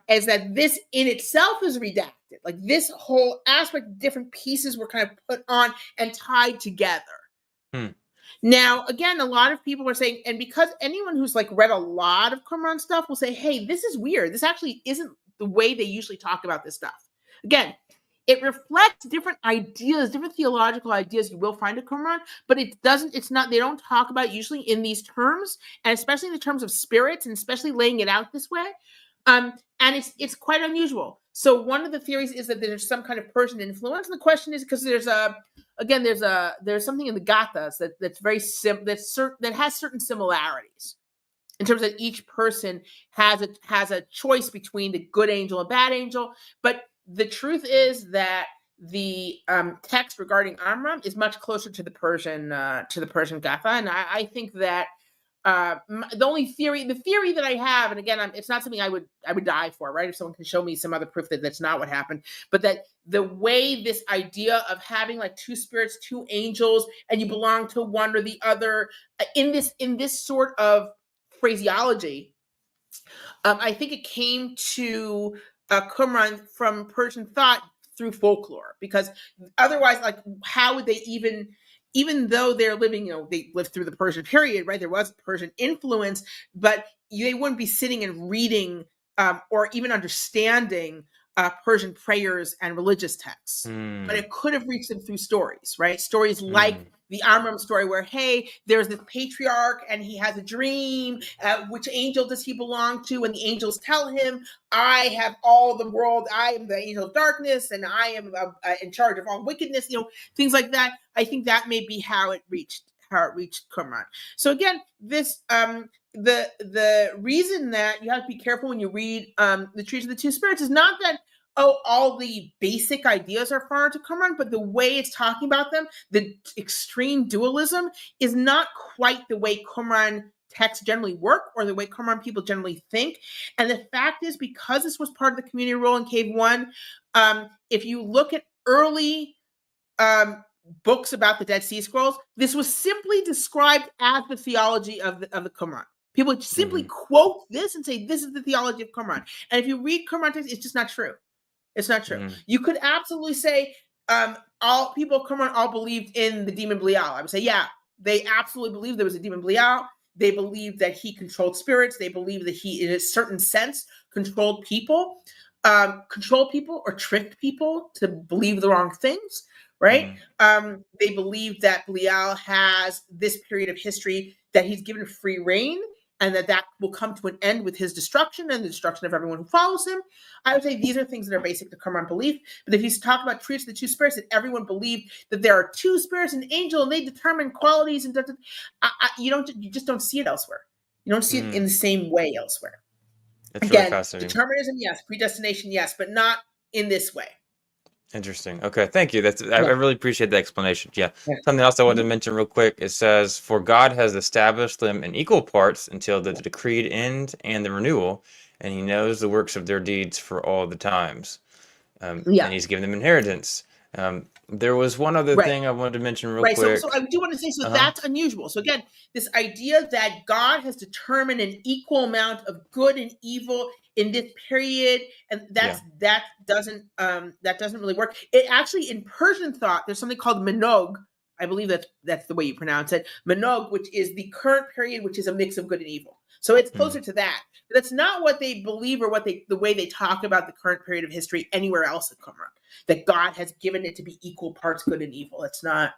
is that this in itself is redacted. Like this whole aspect, different pieces were kind of put on and tied together. Now, again, a lot of people are saying, and because anyone who's like read a lot of Qumran stuff will say, hey, this is weird. This actually isn't the way they usually talk about this stuff. Again, it reflects different ideas, different theological ideas you will find at Qumran, but they don't talk about it usually in these terms, and especially in the terms of spirits, and especially laying it out this way. And it's quite unusual. So one of the theories is that there's some kind of Persian influence, and the question is because there's something in the Gathas that's very that has certain similarities in terms of each person has a choice between the good angel and bad angel, but the truth is that the text regarding Amram is much closer to the Persian Gatha, and I think that the theory that I have, and again, it's not something I would die for, right? If someone can show me some other proof that that's not what happened, but that the way this idea of having like two spirits, two angels, and you belong to one or the other in this sort of phraseology, I think it came to Qumran from Persian thought through folklore, because otherwise, like, how would they even even though they're living, they lived through the Persian period, right? There was Persian influence, but they wouldn't be sitting and reading or even understanding Persian prayers and religious texts. But Mm, it could have reached them through stories, right? Stories like mm, the Amram story, where, hey, there's this patriarch and he has a dream. Which angel does he belong to? And the angels tell him, I have all the world. I am the angel of darkness, and I am in charge of all wickedness. Things like that. I think that may be how it reached Qumran. So again, this the reason that you have to be careful when you read the Treatise of the Two Spirits is not that all the basic ideas are foreign to Qumran, but the way it's talking about them, the extreme dualism, is not quite the way Qumran texts generally work or the way Qumran people generally think. And the fact is, because this was part of the community rule in Cave One, if you look at early books about the Dead Sea Scrolls, this was simply described as the theology of the Qumran. People would simply mm, quote this and say, this is the theology of Qumran. And if you read Qumran text, it's just not true. It's not true. mm, You could absolutely say all people of Qumran all believed in the demon Belial. I would say, yeah, they absolutely believed there was a demon Belial. They believed that he controlled spirits. They believed that he, in a certain sense, controlled people or tricked people to believe the wrong things, right? mm, They believe that Belial has this period of history that he's given free reign, and that will come to an end with his destruction and the destruction of everyone who follows him. I would say these are things that are basic to Qumran belief. But if you talk about Treatise of the Two Spirits, that everyone believed that there are two spirits, an angel, and they determine qualities, and you just don't see it elsewhere. You don't see it in mm. the same way elsewhere. It's really Again, fascinating. determinism, yes. Predestination, yes, but not in this way. Interesting. Okay, thank you. I Yeah. really appreciate the explanation. Yeah. Yeah. Something else I wanted to Mhm. mention real quick. It says, "For God has established them in equal parts until the decreed end and the renewal, and He knows the works of their deeds for all the times." Yeah. And He's given them inheritance. There was one other Right. thing I wanted to mention real Right. So I quick. do want to say, so Uh-huh. that's unusual. So again, this idea that God has determined an equal amount of good and evil in this period, and Yeah. that doesn't really work. It actually, in Persian thought, there's something called Minog. I believe that's the way you pronounce it. Minog, which is the current period, which is a mix of good and evil. So it's Mm, closer to that. But that's not what they believe or the way they talk about the current period of history anywhere else in Qumran. That God has given it to be equal parts good and evil. It's not.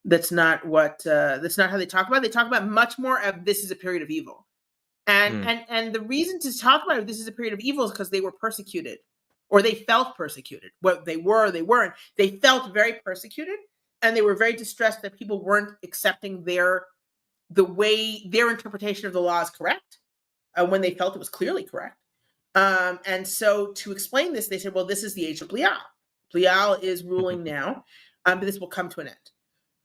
That's not how they talk about it. They talk about much more of this is a period of evil. And mm, and the reason to talk about it, this is a period of evil, is because they were persecuted, or they felt persecuted. What they were, they weren't. They felt very persecuted, and they were very distressed that people weren't accepting their interpretation of the law is correct, when they felt it was clearly correct. And so to explain this, they said, well, this is the age of Belial. Belial is ruling now, but this will come to an end.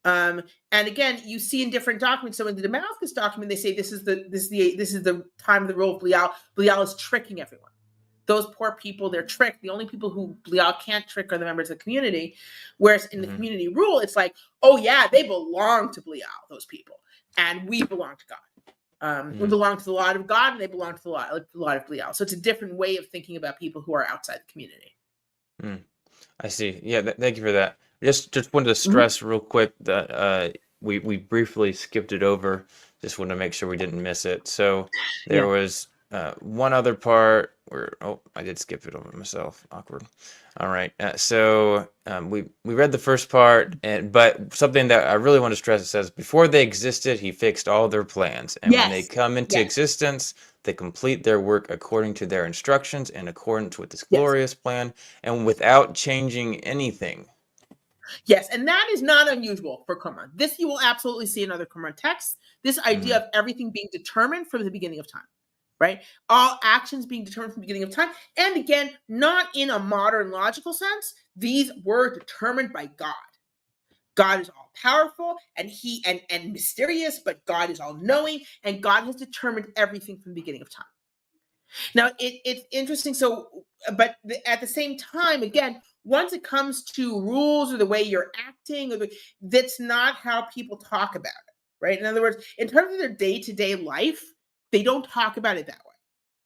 And again, you see in different documents. So in the Damascus document, they say this is the time of the rule of Belial. Belial is tricking everyone. Those poor people, they're tricked. The only people who Belial can't trick are the members of the community. Whereas in the mhm, community rule, it's like, oh yeah, they belong to Belial, those people, and we belong to God. We mm, belong to the law of God, and they belong to the law of Belial. So it's a different way of thinking about people who are outside the community. mm. I see. Yeah, thank you for that. Just wanted to Mhm. stress real quick that we briefly skipped it over. Just wanted to make sure we didn't miss it. So there Yeah. was one other part where, oh, I did skip it over myself. Awkward. All right. We read the first part, but something that I really want to stress, it says, "Before they existed, He fixed all their plans, and when they Yes. come into Yes. existence, they complete their work according to their instructions and accordance with His Yes. glorious plan, and without changing anything." Yes, and that is not unusual for Qumran. This you will absolutely see in other Qumran texts. This idea Hmm. of everything being determined from the beginning of time, right? All actions being determined from the beginning of time. And again, not in a modern logical sense. These were determined by God. God is all powerful and and mysterious, but God is all knowing, and God has determined everything from the beginning of time. Now, it's interesting. So, but at the same time, again, once it comes to rules or the way you're acting, that's not how people talk about it, right? In other words, in terms of their day to day life, they don't talk about it that way,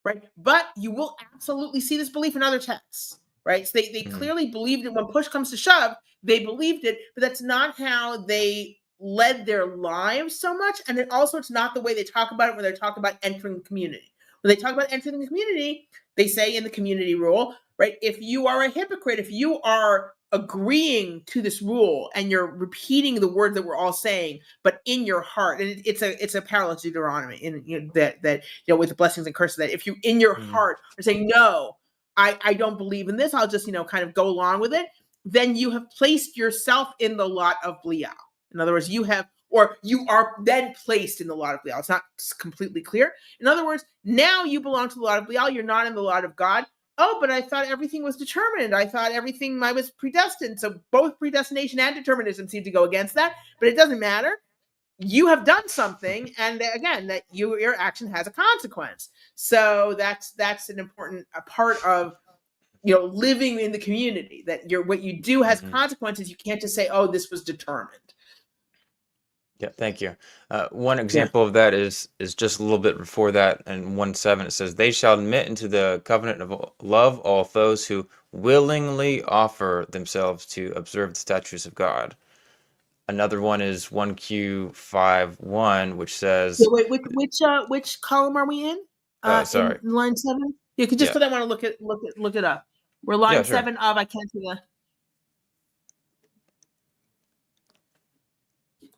right? But you will absolutely see this belief in other texts. right? So they clearly believed it. When push comes to shove, they believed it, but that's not how they led their lives so much. And then also, it's not the way they talk about it when they talk about entering the community. When they talk about entering the community, they say in the community rule, right? If you are a hypocrite, if you are agreeing to this rule and you're repeating the words that we're all saying, but in your heart, and it's a parallel to Deuteronomy in that with the blessings and curses, that if you in your heart are saying, no, I don't believe in this, I'll just kind of go along with it, then you have placed yourself in the lot of Belial. In other words, you are then placed in the lot of Belial. It's not completely clear. In other words, now you belong to the lot of Belial. You're not in the lot of God. Oh, but I thought everything was determined. I thought everything I was predestined. So both predestination and determinism seem to go against that, but it doesn't matter. You have done something, and again, that your action has a consequence. So that's an important part of living in the community, that what you do has consequences. You can't just say, oh, this was determined. Yeah, thank you. One example of that is just a little bit before that in 1:7. It says, "They shall admit into the covenant of love all those who willingly offer themselves to observe the statutes of God." Another one is 1Q 5:1, which says, wait, which column are we in? sorry, in line 7. You could just put. I want to look it up. We're line 7 of. I can't see the.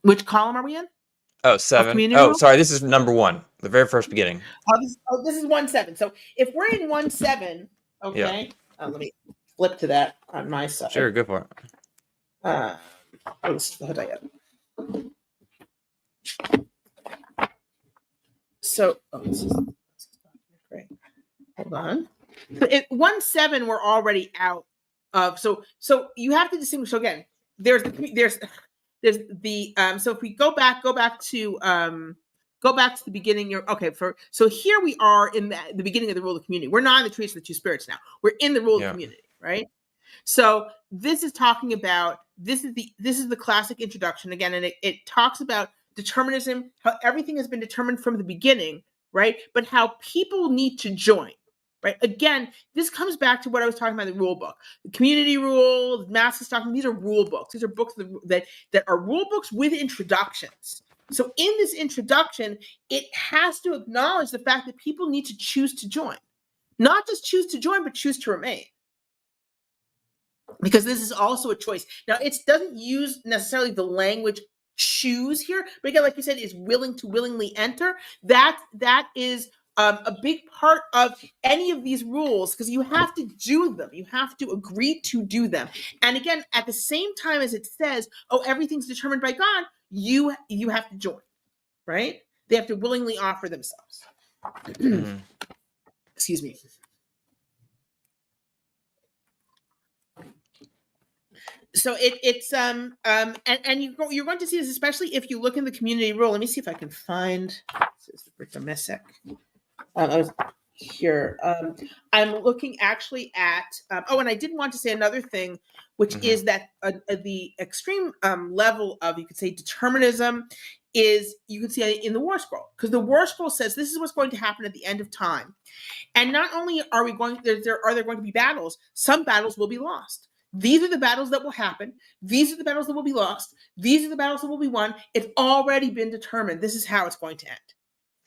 Which column are we in? Oh, 7. Oh, sorry. This is number 1, the very first beginning. This is 1:7. So if we're in 1:7, okay. Yeah. Let me flip to that on my side. Sure, go for it. So, this is great. Hold on. So at 1:7, we're already out of. So you have to distinguish. So again, there's the so if we go back to the beginning. So here we are in the beginning of the rule of the community. We're not in the treatise of the two spirits now. We're in the rule of the community, right? So this is talking about this is the classic introduction again, and it talks about determinism, how everything has been determined from the beginning, right? But how people need to join. Right. Again, this comes back to what I was talking about, the rule book, the community rule, Master's document. These are rule books. These are books that are rule books with introductions. So in this introduction, it has to acknowledge the fact that people need to choose to join, not just choose to join, but choose to remain. Because this is also a choice. Now, it doesn't use necessarily the language choose here, but again, like you said, is willing to willingly enter. That is a big part of any of these rules, because you have to do them. You have to agree to do them. And again, at the same time as it says, oh, everything's determined by God, you have to join, right? They have to willingly offer themselves. Excuse me. So it's and you're going to see this, especially if you look in the community rule. Let me see if I can find. This is the Messick. Here. I'm looking actually at. And I did want to say another thing, which is that the extreme level of, you could say, determinism is, you can see in the War Scroll, because the War Scroll says this is what's going to happen at the end of time, and not only are there going to be battles, some battles will be lost. These are the battles that will happen. These are the battles that will be lost. These are the battles that will be won. It's already been determined. This is how it's going to end.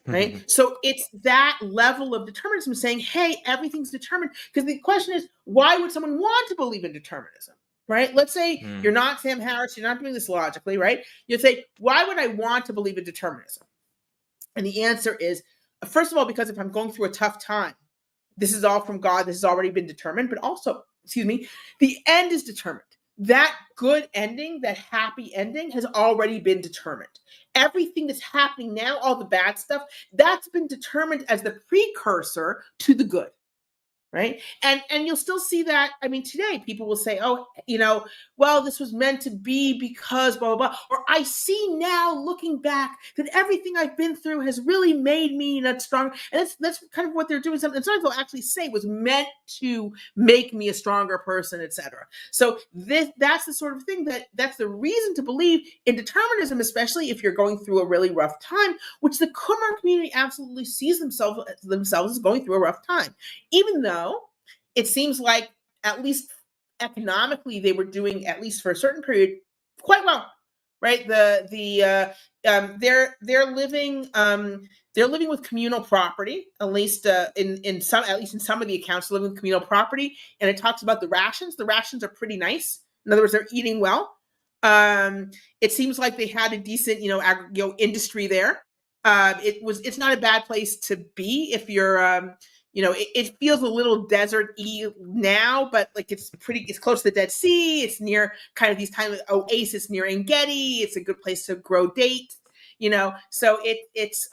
Right? So it's that level of determinism saying, hey, everything's determined. Because the question is, why would someone want to believe in determinism? Right? Let's say you're not Sam Harris, you're not doing this logically, right? You'd say, why would I want to believe in determinism? And the answer is, first of all, because if I'm going through a tough time, this is all from God, this has already been determined, but also, the end is determined. That good ending, that happy ending, has already been determined. Everything that's happening now, all the bad stuff, that's been determined as the precursor to the good. Right. And you'll still see that. I mean, today people will say, oh, well, this was meant to be because blah, blah, blah. Or I see now, looking back, that everything I've been through has really made me that strong. And that's kind of what they're doing. Sometimes they'll actually say was meant to make me a stronger person, etc. So that's the sort of thing that's the reason to believe in determinism, especially if you're going through a really rough time, which the Qumran community absolutely sees themselves as going through a rough time. Even though it seems like at least economically, they were doing, at least for a certain period, quite well, right? They're living with communal property, at least in some of the accounts, living with communal property. And it talks about the rations. The rations are pretty nice. In other words, they're eating well. It seems like they had a decent, industry there. It's not a bad place to be if you're, it feels a little desert-y now, but like it's close to the Dead Sea. It's near kind of these kind of oasis near En-Gedi. It's a good place to grow dates, so it's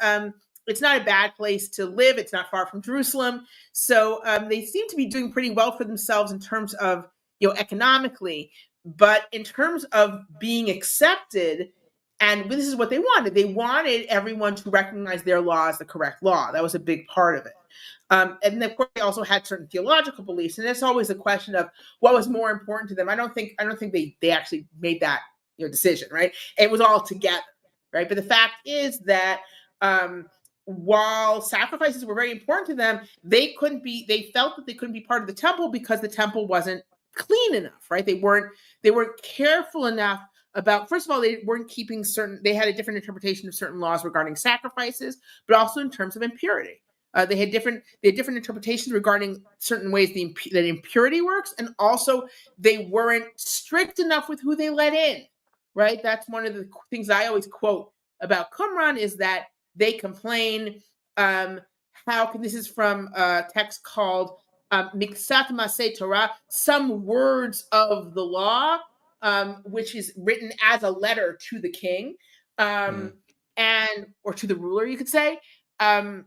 not a bad place to live. It's not far from Jerusalem. So they seem to be doing pretty well for themselves in terms of, economically, but in terms of being accepted. And this is what they wanted. They wanted everyone to recognize their law as the correct law. That was a big part of it. And then, of course, they also had certain theological beliefs, and it's always a question of what was more important to them. I don't think they actually made that decision, right? It was all together, right? But the fact is that while sacrifices were very important to them, they felt that they couldn't be part of the temple because the temple wasn't clean enough, right? They weren't careful enough about, first of all, they weren't keeping they had a different interpretation of certain laws regarding sacrifices, but also in terms of impurity. They had different interpretations regarding certain ways that impurity works, and also they weren't strict enough with who they let in, right? That's one of the things I always quote about Qumran, is that they complain, this is from a text called Miksat Maseh Torah, some words of the law, which is written as a letter to the king, or to the ruler, you could say. And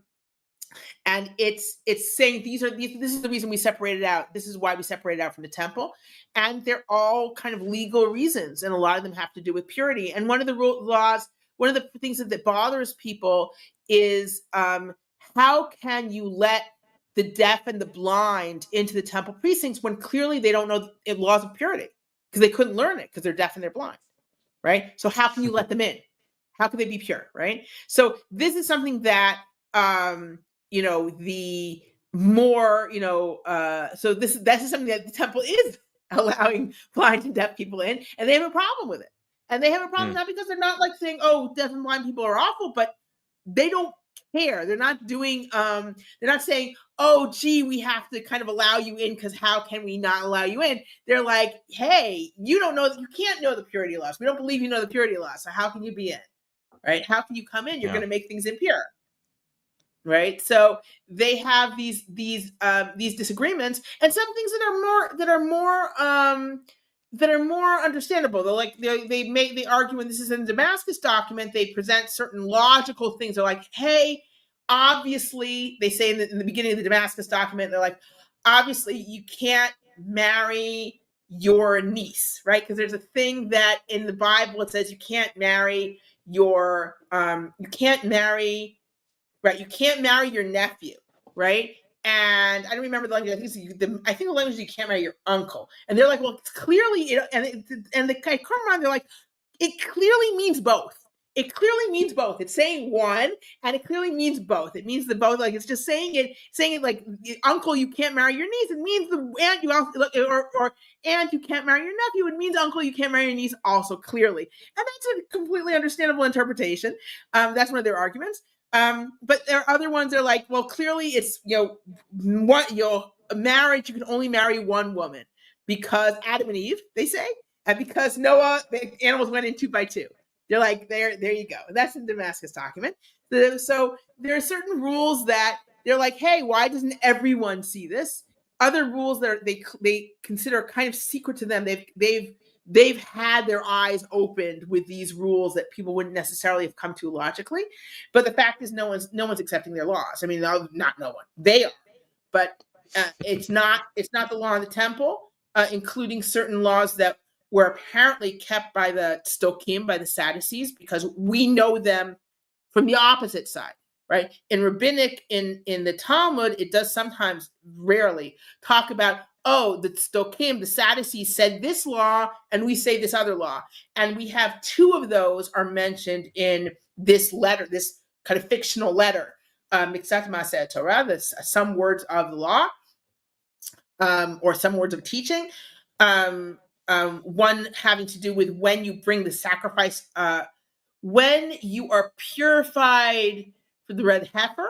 it's saying this is the reason we separated out. This is why we separated out from the temple. And they're all kind of legal reasons. And a lot of them have to do with purity. And one of the things that bothers people is how can you let the deaf and the blind into the temple precincts when clearly they don't know the laws of purity, because they couldn't learn it because they're deaf and they're blind, right? So how can you let them in? How can they be pure, right? So this is something that the more, so this is something that the temple is allowing blind and deaf people in, and they have a problem with it. And they have a problem not because they're not like saying, oh, deaf and blind people are awful, but they don't care. They're not doing, they're not saying, oh, gee, we have to kind of allow you in because how can we not allow you in? They're like, hey, you can't know the purity laws. We don't believe you know the purity laws. So how can you be in, right? How can you come in? You're going to make things impure. Right, so they have these disagreements, and some things that are more understandable. They argue, when this is in the Damascus document, they present certain logical things. They're like, hey, obviously, they say in the beginning of the Damascus document, they're like, obviously, you can't marry your niece, right? Because there's a thing that in the Bible it says you can't marry your right, you can't marry your nephew, right? And I don't remember the language. I think the language is you can't marry your uncle. And they're like, well, it's clearly, and the guy Qumran, they're like, it clearly means both. It clearly means both. It's saying one, and it clearly means both. It means the both. Like, it's just saying it like, uncle, you can't marry your niece. It means the aunt, you also, or aunt, you can't marry your nephew. It means uncle, you can't marry your niece, also clearly. And that's a completely understandable interpretation. That's one of their arguments. But there are other ones that are like, well, clearly it's, a marriage, you can only marry one woman, because Adam and Eve, they say, and because Noah, the animals went in 2 by 2. They're like, there you go. That's in the Damascus document. So there are certain rules that they're like, hey, why doesn't everyone see this? Other rules that they consider kind of secret to them. They've had their eyes opened with these rules that people wouldn't necessarily have come to logically. But the fact is, no one's accepting their laws. I mean, not no one. They are, but it's not the law in the temple, including certain laws that were apparently kept by the Stokim, by the Sadducees, because we know them from the opposite side, right? In rabbinic, in the Talmud, it does sometimes, rarely, talk about, oh, the Stokim, the Sadducees said this law, and we say this other law. And we have 2 of those are mentioned in this letter, this kind of fictional letter, Miksat Maseh Torah, some words of the law. or some words of teaching. One having to do with when you bring the sacrifice, when you are purified for the red heifer,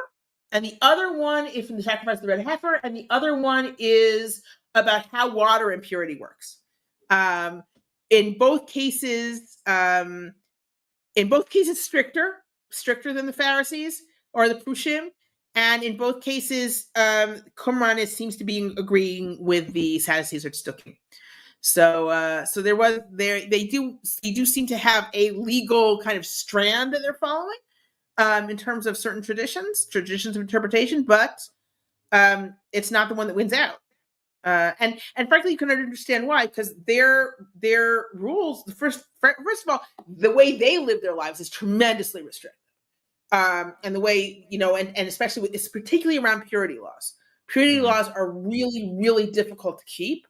and the other one is from the sacrifice of the red heifer, and the other one is about how water impurity works. In both cases, stricter than the Pharisees or the Prushim, and in both cases, Qumran seems to be agreeing with the Sadducees or Tzdukim. So they do seem to have a legal kind of strand that they're following in terms of certain traditions of interpretation, but it's not the one that wins out. And frankly, you can understand why, because their rules, first of all, the way they live their lives is tremendously restricted. And the way, and especially with it's particularly around purity laws. Purity laws are really, really difficult to keep.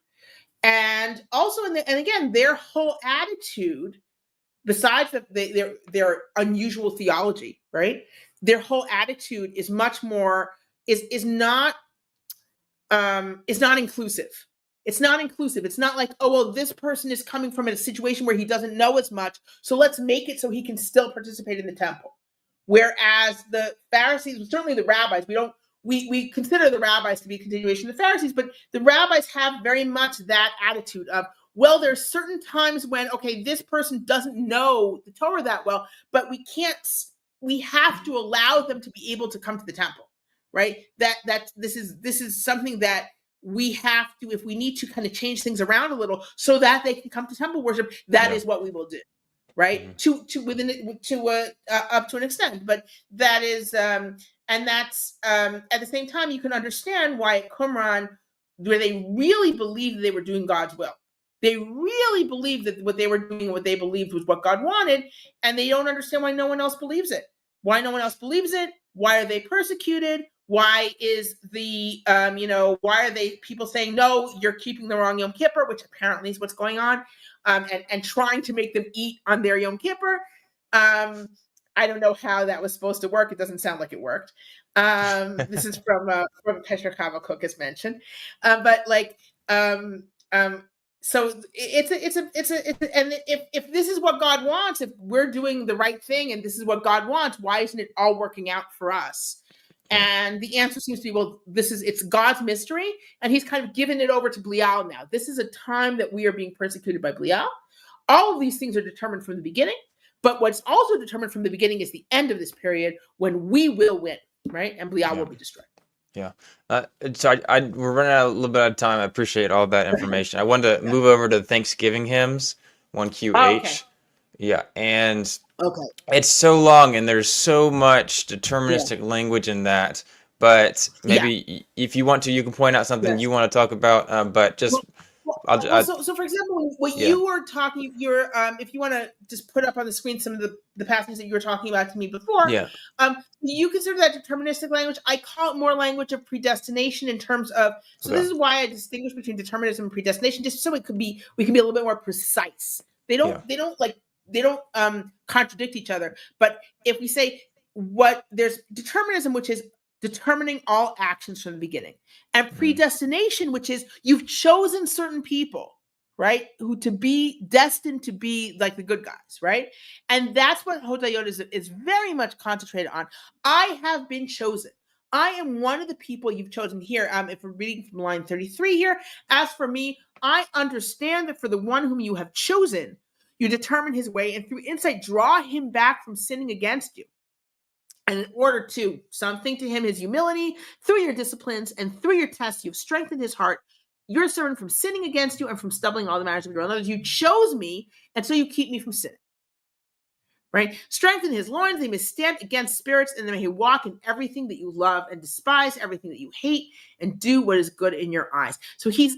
And also, and again, their whole attitude, besides their unusual theology, right? Their whole attitude is much more is not inclusive. It's not inclusive. It's not like, oh, well, this person is coming from a situation where he doesn't know as much, so let's make it so he can still participate in the temple. Whereas the Pharisees, certainly the rabbis, we consider the rabbis to be a continuation of the Pharisees, but the rabbis have very much that attitude of, well, there's certain times when, okay, this person doesn't know the Torah that well, but we have to allow them to be able to come to the temple, right? This is something that we have to, if we need to kind of change things around a little so that they can come to temple worship, that is what we will do. Right. Up to an extent, but that is, and that's, at the same time, you can understand why at Qumran, where they really believed they were doing God's will. They really believed that what they were doing, what they believed was what God wanted, and they don't understand why no one else believes it. Why no one else believes it? Why are they persecuted? Why is the, why are they people saying, no, you're keeping the wrong Yom Kippur, which apparently is what's going on, and trying to make them eat on their Yom Kippur. I don't know how that was supposed to work. It doesn't sound like it worked. This is from Petra Kava Cook, as mentioned. So and if this is what God wants, if we're doing the right thing and this is what God wants, why isn't it all working out for us? And the answer seems to be, well, it's God's mystery, and he's kind of given it over to Belial now. This is a time that we are being persecuted by Belial. All of these things are determined from the beginning, but what's also determined from the beginning is the end of this period when we will win, right? And Belial will be destroyed. Yeah. So we're running out a little bit of time. I appreciate all that information. I wanted to move over to Thanksgiving hymns, 1QH. Oh, okay. Yeah, and it's so long, and there's so much deterministic language in that. But maybe if you want to, you can point out something you want to talk about. But just, so for example, what you were talking, if you want to just put up on the screen some of the passages that you were talking about to me before. Yeah. You consider that deterministic language. I call it more language of predestination in terms of. So this is why I distinguish between determinism and predestination, just so we can be a little bit more precise. They don't contradict each other. But if we say there's determinism, which is determining all actions from the beginning, and predestination, which is you've chosen certain people, right, who to be destined to be like the good guys, right? And that's what Hodayot is very much concentrated on. I have been chosen. I am one of the people you've chosen here. If we're reading from line 33 here, as for me, I understand that for the one whom you have chosen, you determine his way, and through insight draw him back from sinning against you. And in order to something to him his humility, through your disciplines and through your tests, you've strengthened his heart, your servant, from sinning against you and from stumbling all the matters of your own. In other words, you chose me, and so you keep me from sinning. Right? Strengthen his loins, they may stand against spirits, and they may walk in everything that you love and despise everything that you hate, and do what is good in your eyes. So he's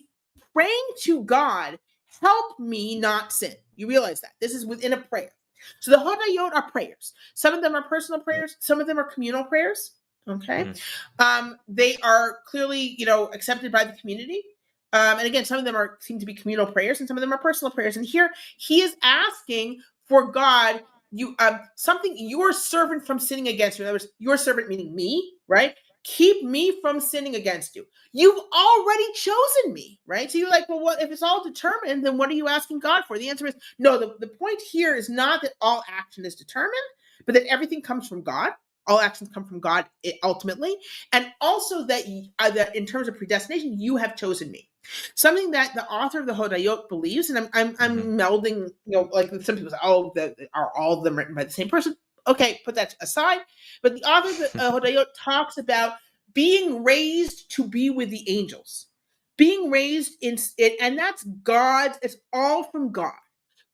praying to God, help me not sin. You realize that. This is within a prayer. So the Hodayot are prayers. Some of them are personal prayers. Some of them are communal prayers. Okay. They are clearly, accepted by the community. And again, some of them seem to be communal prayers, and some of them are personal prayers. And here he is asking for God, your servant from sinning against you. In other words, your servant meaning me, right? keep me from sinning against you. You've already chosen me, right? So you're like, well, what if it's all determined, then what are you asking God for? The answer is no. The point here is not that all action is determined, but that everything comes from God. All actions come from God ultimately. And also that in terms of predestination, you have chosen me. Something that the author of the Hodayot believes, and I'm melding, like some people say, oh, are all of them written by the same person? Okay, put that aside. But the author of the Hodayot talks about being raised to be with the angels, being raised in it, and that's God. It's all from God.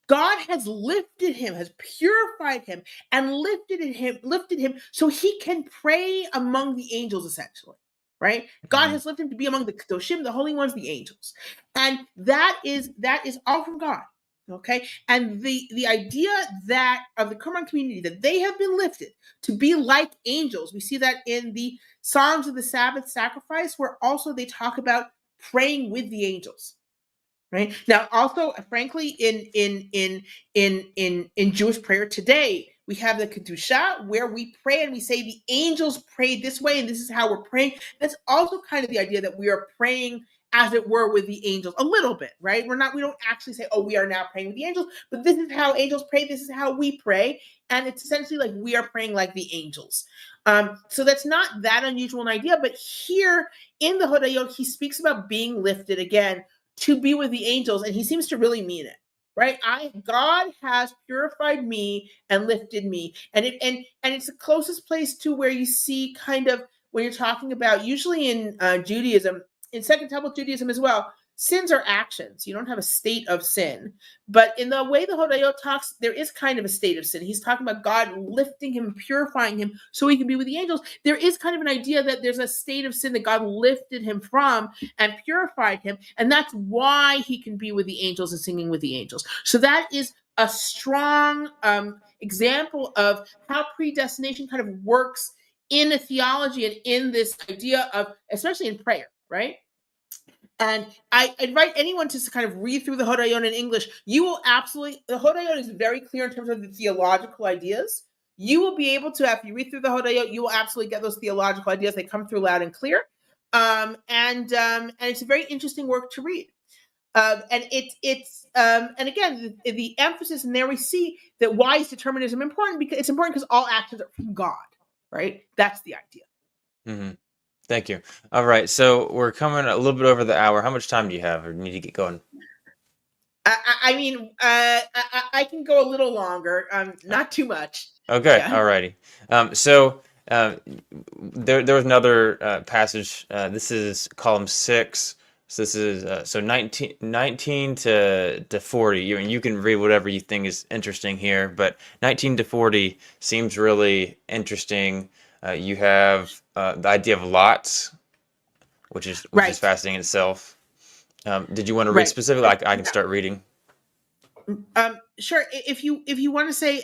God has lifted him, has purified him, and lifted him so he can pray among the angels, essentially. Right? God has lifted him to be among the Kedoshim, the holy ones, the angels. And that is all from God. Okay. And the idea that of the Qumran community, that they have been lifted to be like angels. We see that in the Songs of the Sabbath sacrifice, where also they talk about praying with the angels. Right now, also, frankly, in Jewish prayer today, we have the Kedusha, where we pray and we say the angels prayed this way, and this is how we're praying. That's also kind of the idea that we are praying, as it were, with the angels a little bit, right? We don't actually say, oh, we are now praying with the angels, but this is how angels pray. This is how we pray. And it's essentially like we are praying like the angels. So that's not that unusual an idea, but here in the Hodayot, he speaks about being lifted again to be with the angels, and he seems to really mean it, right? God has purified me and lifted me, and it's the closest place to where you see kind of when you're talking about, usually in Judaism, in Second Temple Judaism as well, sins are actions. You don't have a state of sin, but in the way the Hodayot talks, there is kind of a state of sin. He's talking about God lifting him, purifying him, so he can be with the angels. There is kind of an idea that there's a state of sin that God lifted him from and purified him, and that's why he can be with the angels and singing with the angels. So that is a strong example of how predestination kind of works in a theology and in this idea of, especially in prayer, right? And I invite anyone to kind of read through the Hodayot in English. You will absolutely, the Hodayot is very clear in terms of the theological ideas. You will be able to, after you read through the Hodayot, you will absolutely get those theological ideas. They come through loud and clear. And it's a very interesting work to read. And again, the emphasis, and there we see that why is determinism important? Because it's important because all actions are from God, right? That's the idea. Mm-hmm. Thank you. All right, so we're coming a little bit over the hour. How much time do you have, or need to get going? I can go a little longer, not too much. Okay, Yeah. all righty. So there was another passage. This is column 6. So this is so 19 to 40. You can read whatever you think is interesting here, but 19 to 40 seems really interesting. You have the idea of lots, which is Right. fascinating in itself. Did you want to read Right. specifically? I can start reading. Sure. If you want to say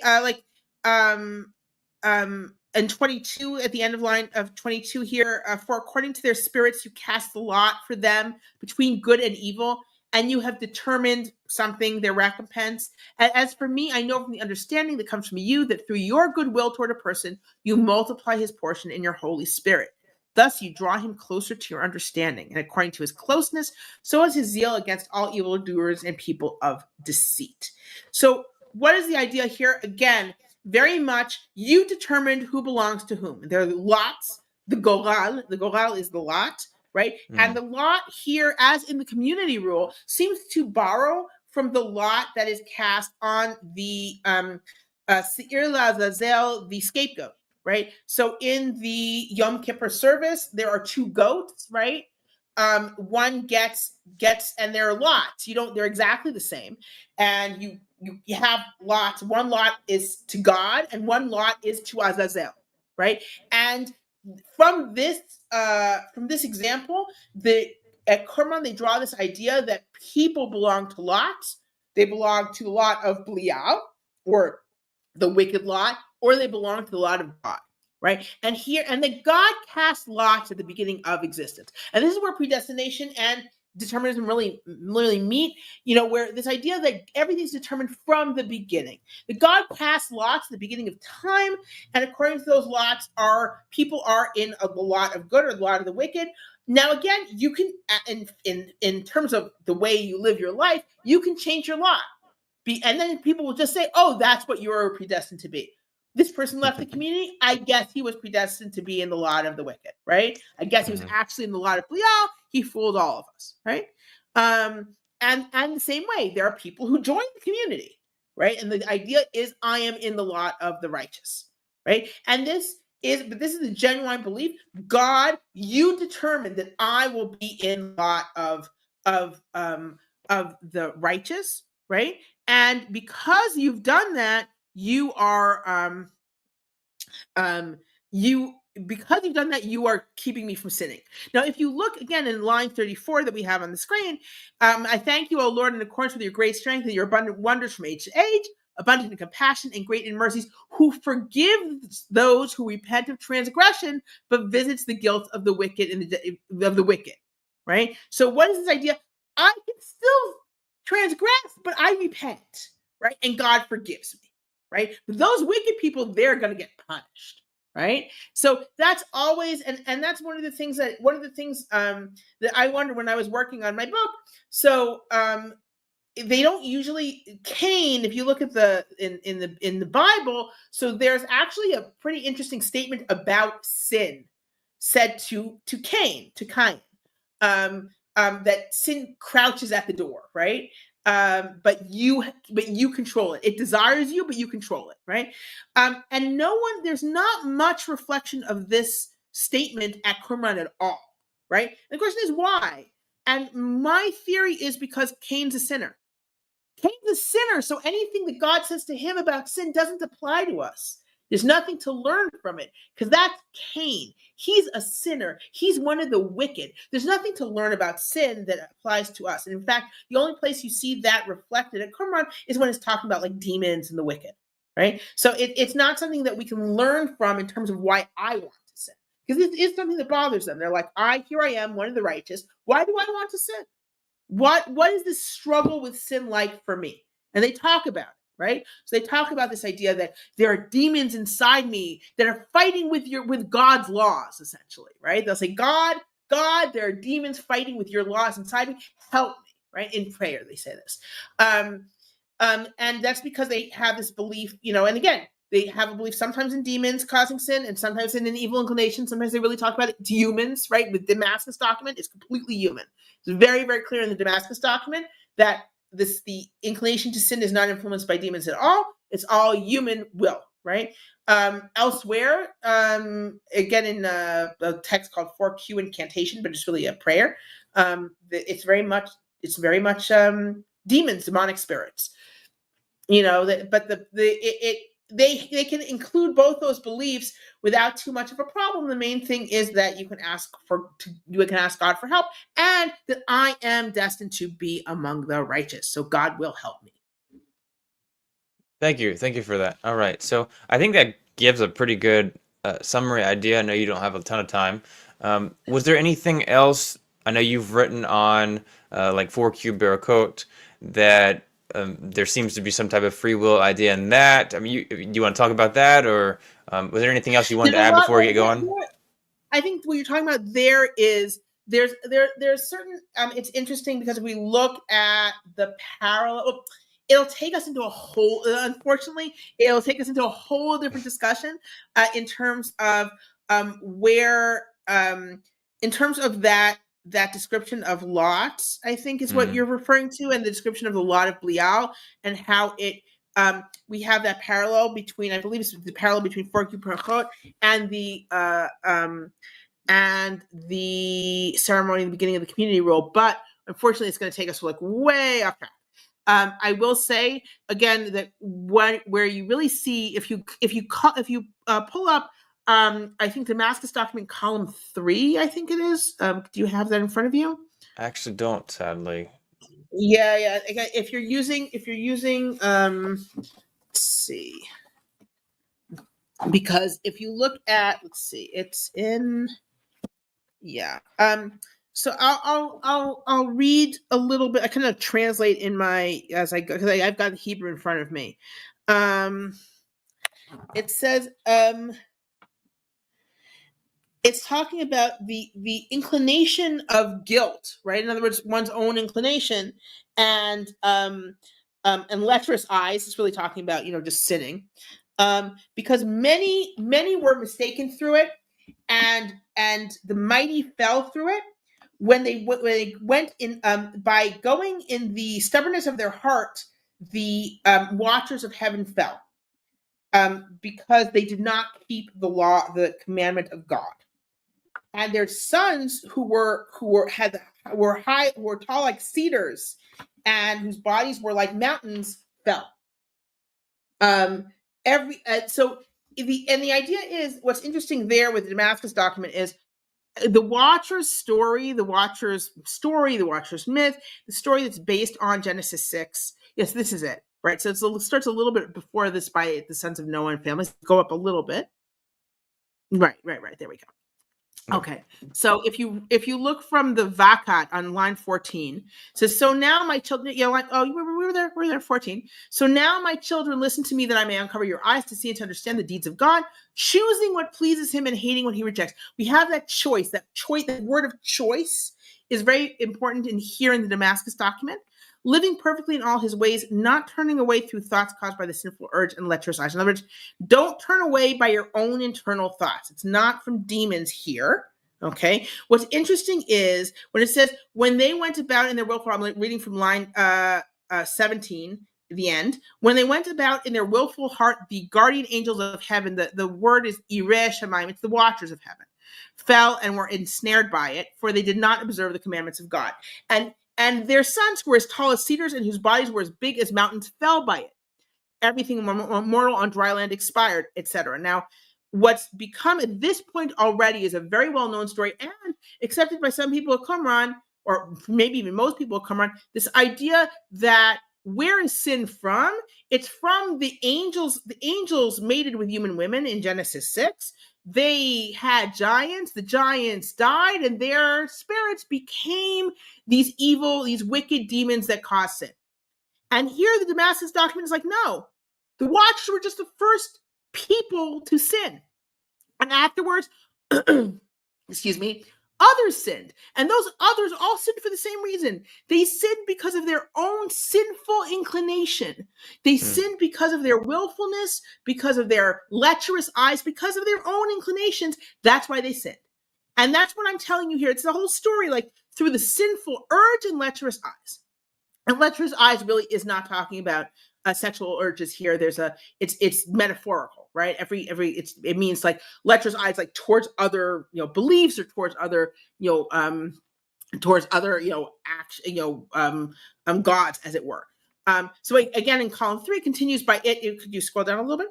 and 22 at the end of line of 22 here, for according to their spirits you cast the lot for them between good and evil, and you have determined something, their recompense. As for me, I know from the understanding that comes from you that through your goodwill toward a person you multiply his portion in your Holy Spirit. Thus you draw him closer to your understanding, and according to his closeness, so is his zeal against all evildoers and people of deceit. So what is the idea here? Again, very much you determined who belongs to whom. There are lots, the goral is the lot, right? And the lot here, as in the community rule, seems to borrow from the lot that is cast on the Seir Lazazel, the scapegoat. Right. So in the Yom Kippur service, there are 2 goats, right? One gets, and there are lots. They're exactly the same. And you have lots. One lot is to God and one lot is to Azazel, right? And from this example, at Qumran, they draw this idea that people belong to lots. They belong to a lot of Belial, or the wicked lot, or they belong to the lot of God, right? And that God cast lots at the beginning of existence. And this is where predestination and determinism really meet? Where this idea that everything's determined from the beginning. That God cast lots at the beginning of time, and according to those lots, people are in a lot of good or a lot of the wicked. Now, again, you can, in terms of the way you live your life, you can change your lot. And then people will just say, oh, that's what you're predestined to be. This person left the community. I guess he was predestined to be in the lot of the wicked, right? I guess he was actually in the lot of Belial. He fooled all of us, right? And the same way, there are people who join the community, right? And the idea is, I am in the lot of the righteous, right? And this is a genuine belief. God, you determined that I will be in the lot of the righteous, right? And because you've done that, you are you are keeping me from sinning. Now, if you look again in line 34 that we have on the screen, I thank you, O Lord, in accordance with your great strength and your abundant wonders from age to age, abundant in compassion and great in mercies, who forgives those who repent of transgression, but visits the guilt of the wicked of the wicked. Right? So what is this idea? I can still transgress, but I repent, right? And God forgives me, right? But those wicked people, they're going to get punished, right? So that's always, and that's one of the things that I wondered when I was working on my book. So they don't usually, Cain, if you look at in the Bible, so there's actually a pretty interesting statement about sin said to Cain, that sin crouches at the door, right? But you control it. It desires you, but you control it, right? And there's not much reflection of this statement at Qumran at all, right? And the question is why? And my theory is because Cain's a sinner. Cain's a sinner, so anything that God says to him about sin doesn't apply to us. There's nothing to learn from it because that's Cain. He's a sinner. He's one of the wicked. There's nothing to learn about sin that applies to us. And in fact, the only place you see that reflected at Qumran is when it's talking about like demons and the wicked, right? So it's not something that we can learn from in terms of why I want to sin, because it is something that bothers them. They're like, here I am, one of the righteous. Why do I want to sin? What is this struggle with sin like for me? And they talk about it. Right? So they talk about this idea that there are demons inside me that are fighting with God's laws, essentially, right? They'll say, God, there are demons fighting with your laws inside me. Help me, right? In prayer, they say this. And that's because they have this belief, and again, they have a belief sometimes in demons causing sin and sometimes in an evil inclination. Sometimes they really talk about it to humans, right? The Damascus document is completely human. It's very, very clear in the Damascus document that the inclination to sin is not influenced by demons at all. It's all human will, right? Elsewhere, again in a text called 4Q Incantation, but it's really a prayer. It's very much demons, demonic spirits. But they can include both those beliefs without too much of a problem. The main thing is that you can ask God for help, and that I am destined to be among the righteous. So God will help me. Thank you for that. All right, so I think that gives a pretty good summary idea. I know you don't have a ton of time. Was there anything else? I know you've written on like 4Q Barakot that there seems to be some type of free will idea in that. I mean, you want to talk about that, or was there anything else you wanted to add before we get going? I think what you're talking about there's certain. It's interesting because if we look at the parallel, it'll take us into a whole. Unfortunately, it'll take us into a whole different discussion in terms of where, in terms of that description of Lot, I think is what you're referring to, and the description of the lot of Belial and how it. We have that parallel between, I believe it's the parallel between 4Q Barakot and the ceremony in the beginning of the community rule, but unfortunately, it's going to take us like way off track. I will say again that where you really see if you pull up, I think Damascus document column 3, I think it is. Do you have that in front of you? I actually don't, sadly. Yeah. If you're using, let's see, because if you look at, let's see, it's in, yeah. So I'll read a little bit. I kind of translate in my as I go because I've got the Hebrew in front of me. It says it's talking about the inclination of guilt, right? In other words, one's own inclination, and lecherous eyes. It's really talking about just sinning, because many were mistaken through it, and the mighty fell through it when they went in by going in the stubbornness of their heart. The watchers of heaven fell because they did not keep the law, the commandment of God, and their sons who were tall like cedars, and whose bodies were like mountains fell. So the idea is, what's interesting there with the Damascus document is the Watcher's story, the Watcher's myth, the story that's based on Genesis 6. Yes, this is it, right? So it starts a little bit before this by the sons of Noah and families. Go up a little bit. Right. There we go. Okay, so if you look from the Vakat on line 14, it says, so now my children, like, oh, we were there 14. So now my children, listen to me that I may uncover your eyes to see and to understand the deeds of God, choosing what pleases him and hating what he rejects. We have that choice, that word of choice is very important in here in the Damascus document. Living perfectly in all his ways, not turning away through thoughts caused by the sinful urge and lecherous eyes. In other words, don't turn away by your own internal thoughts. It's not from demons here. Okay. What's interesting is when it says, when they went about in their willful, I'm reading from line 17, the end. When they went about in their willful heart, the guardian angels of heaven, the word is Ireh Shemaim, it's the watchers of heaven, fell and were ensnared by it, for they did not observe the commandments of God. And their sons who were as tall as cedars and whose bodies were as big as mountains fell by it. Everything mortal on dry land expired, etc. Now, what's become at this point already is a very well-known story and accepted by some people at Qumran, or maybe even most people at Qumran, this idea that where is sin from? It's from the angels. The angels mated with human women in Genesis 6. They had giants. The giants died, and their spirits became these evil, these wicked demons that cause sin. And here the Damascus document is like, no, the Watchers were just the first people to sin. And afterwards, excuse me, others sinned. And those others all sinned for the same reason. They sinned because of their own sinful inclination. They sinned because of their willfulness, because of their lecherous eyes, because of their own inclinations. That's why they sinned. And that's what I'm telling you here. It's the whole story, like through the sinful urge and lecherous eyes. And lecherous eyes really is not talking about sexual urges here. It's metaphorical, right? It means like lecherous eyes, like towards other beliefs or towards other gods, as it were. So again, in column 3 continues by it. Could you scroll down a little bit?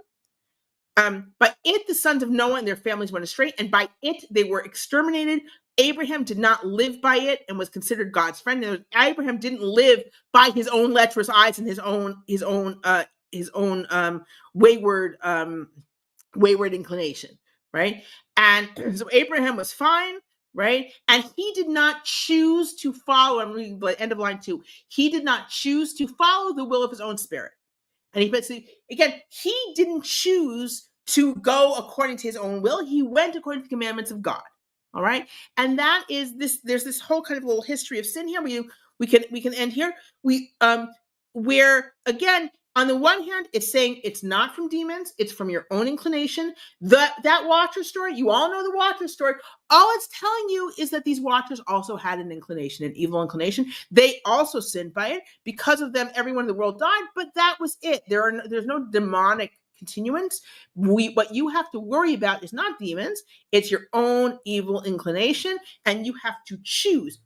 By it, the sons of Noah and their families went astray, and by it they were exterminated. Abraham did not live by it and was considered God's friend. Abraham didn't live by his own lecherous eyes and his own wayward inclination, right? And so Abraham was fine, right? And he did not choose to follow. I'm reading the end of line 2. He did not choose to follow the will of his own spirit. And he didn't choose to go according to his own will. He went according to the commandments of God. All right. And that is this, there's this whole kind of little history of sin here. We can end here. Where again, on the one hand, it's saying it's not from demons, it's from your own inclination. That Watcher story, you all know the Watcher story. All it's telling you is that these Watchers also had an inclination, an evil inclination. They also sinned by it. Because of them, everyone in the world died, but that was it. There's no demonic continuance. What you have to worry about is not demons, it's your own evil inclination, and you have to choose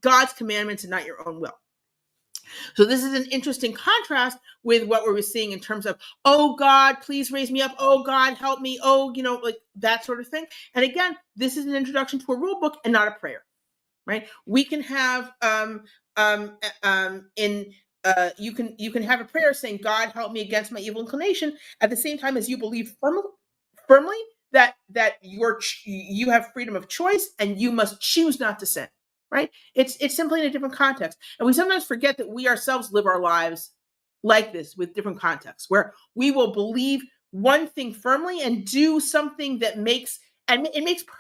God's commandments and not your own will. So this is an interesting contrast with what we were seeing in terms of, oh God, please raise me up. Oh God, help me. Oh, like that sort of thing. And again, this is an introduction to a rule book and not a prayer, right? We can have you can have a prayer saying, God, help me against my evil inclination, at the same time as you believe firmly that you have freedom of choice and you must choose not to sin, right? It's simply in a different context. And we sometimes forget that we ourselves live our lives like this with different contexts, where we will believe one thing firmly and do something that makes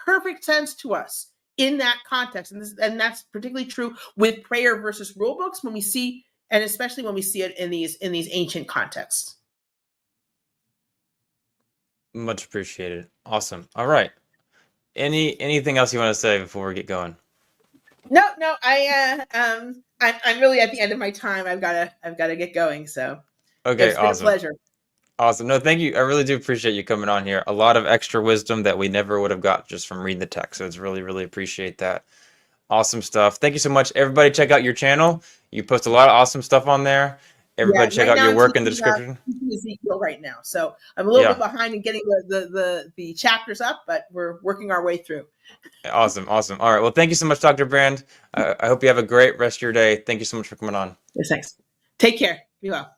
perfect sense to us in that context. And that's particularly true with prayer versus rule books when we see, and especially when we see it in these ancient contexts. Much appreciated. Awesome. All right. Anything else you want to say before we get going? No, I'm really at the end of my time. I've gotta get going. So Okay, it's been a awesome. pleasure. Awesome. No, thank you. I really do appreciate you coming on here. A lot of extra wisdom that we never would have got just from reading the text. So it's really, really appreciate that. Awesome stuff. Thank you so much. Everybody check out your channel. You post a lot of awesome stuff on there. Yeah, Everybody check right out now your I'm work in the teaching, description. Ezekiel right now, so I'm a little bit Yeah. behind in getting the chapters up, but we're working our way through. Awesome. Awesome. All right. Well, thank you so much, Dr. Brand. I hope you have a great rest of your day. Thank you so much for coming on. Yes, thanks. Take care. Be well.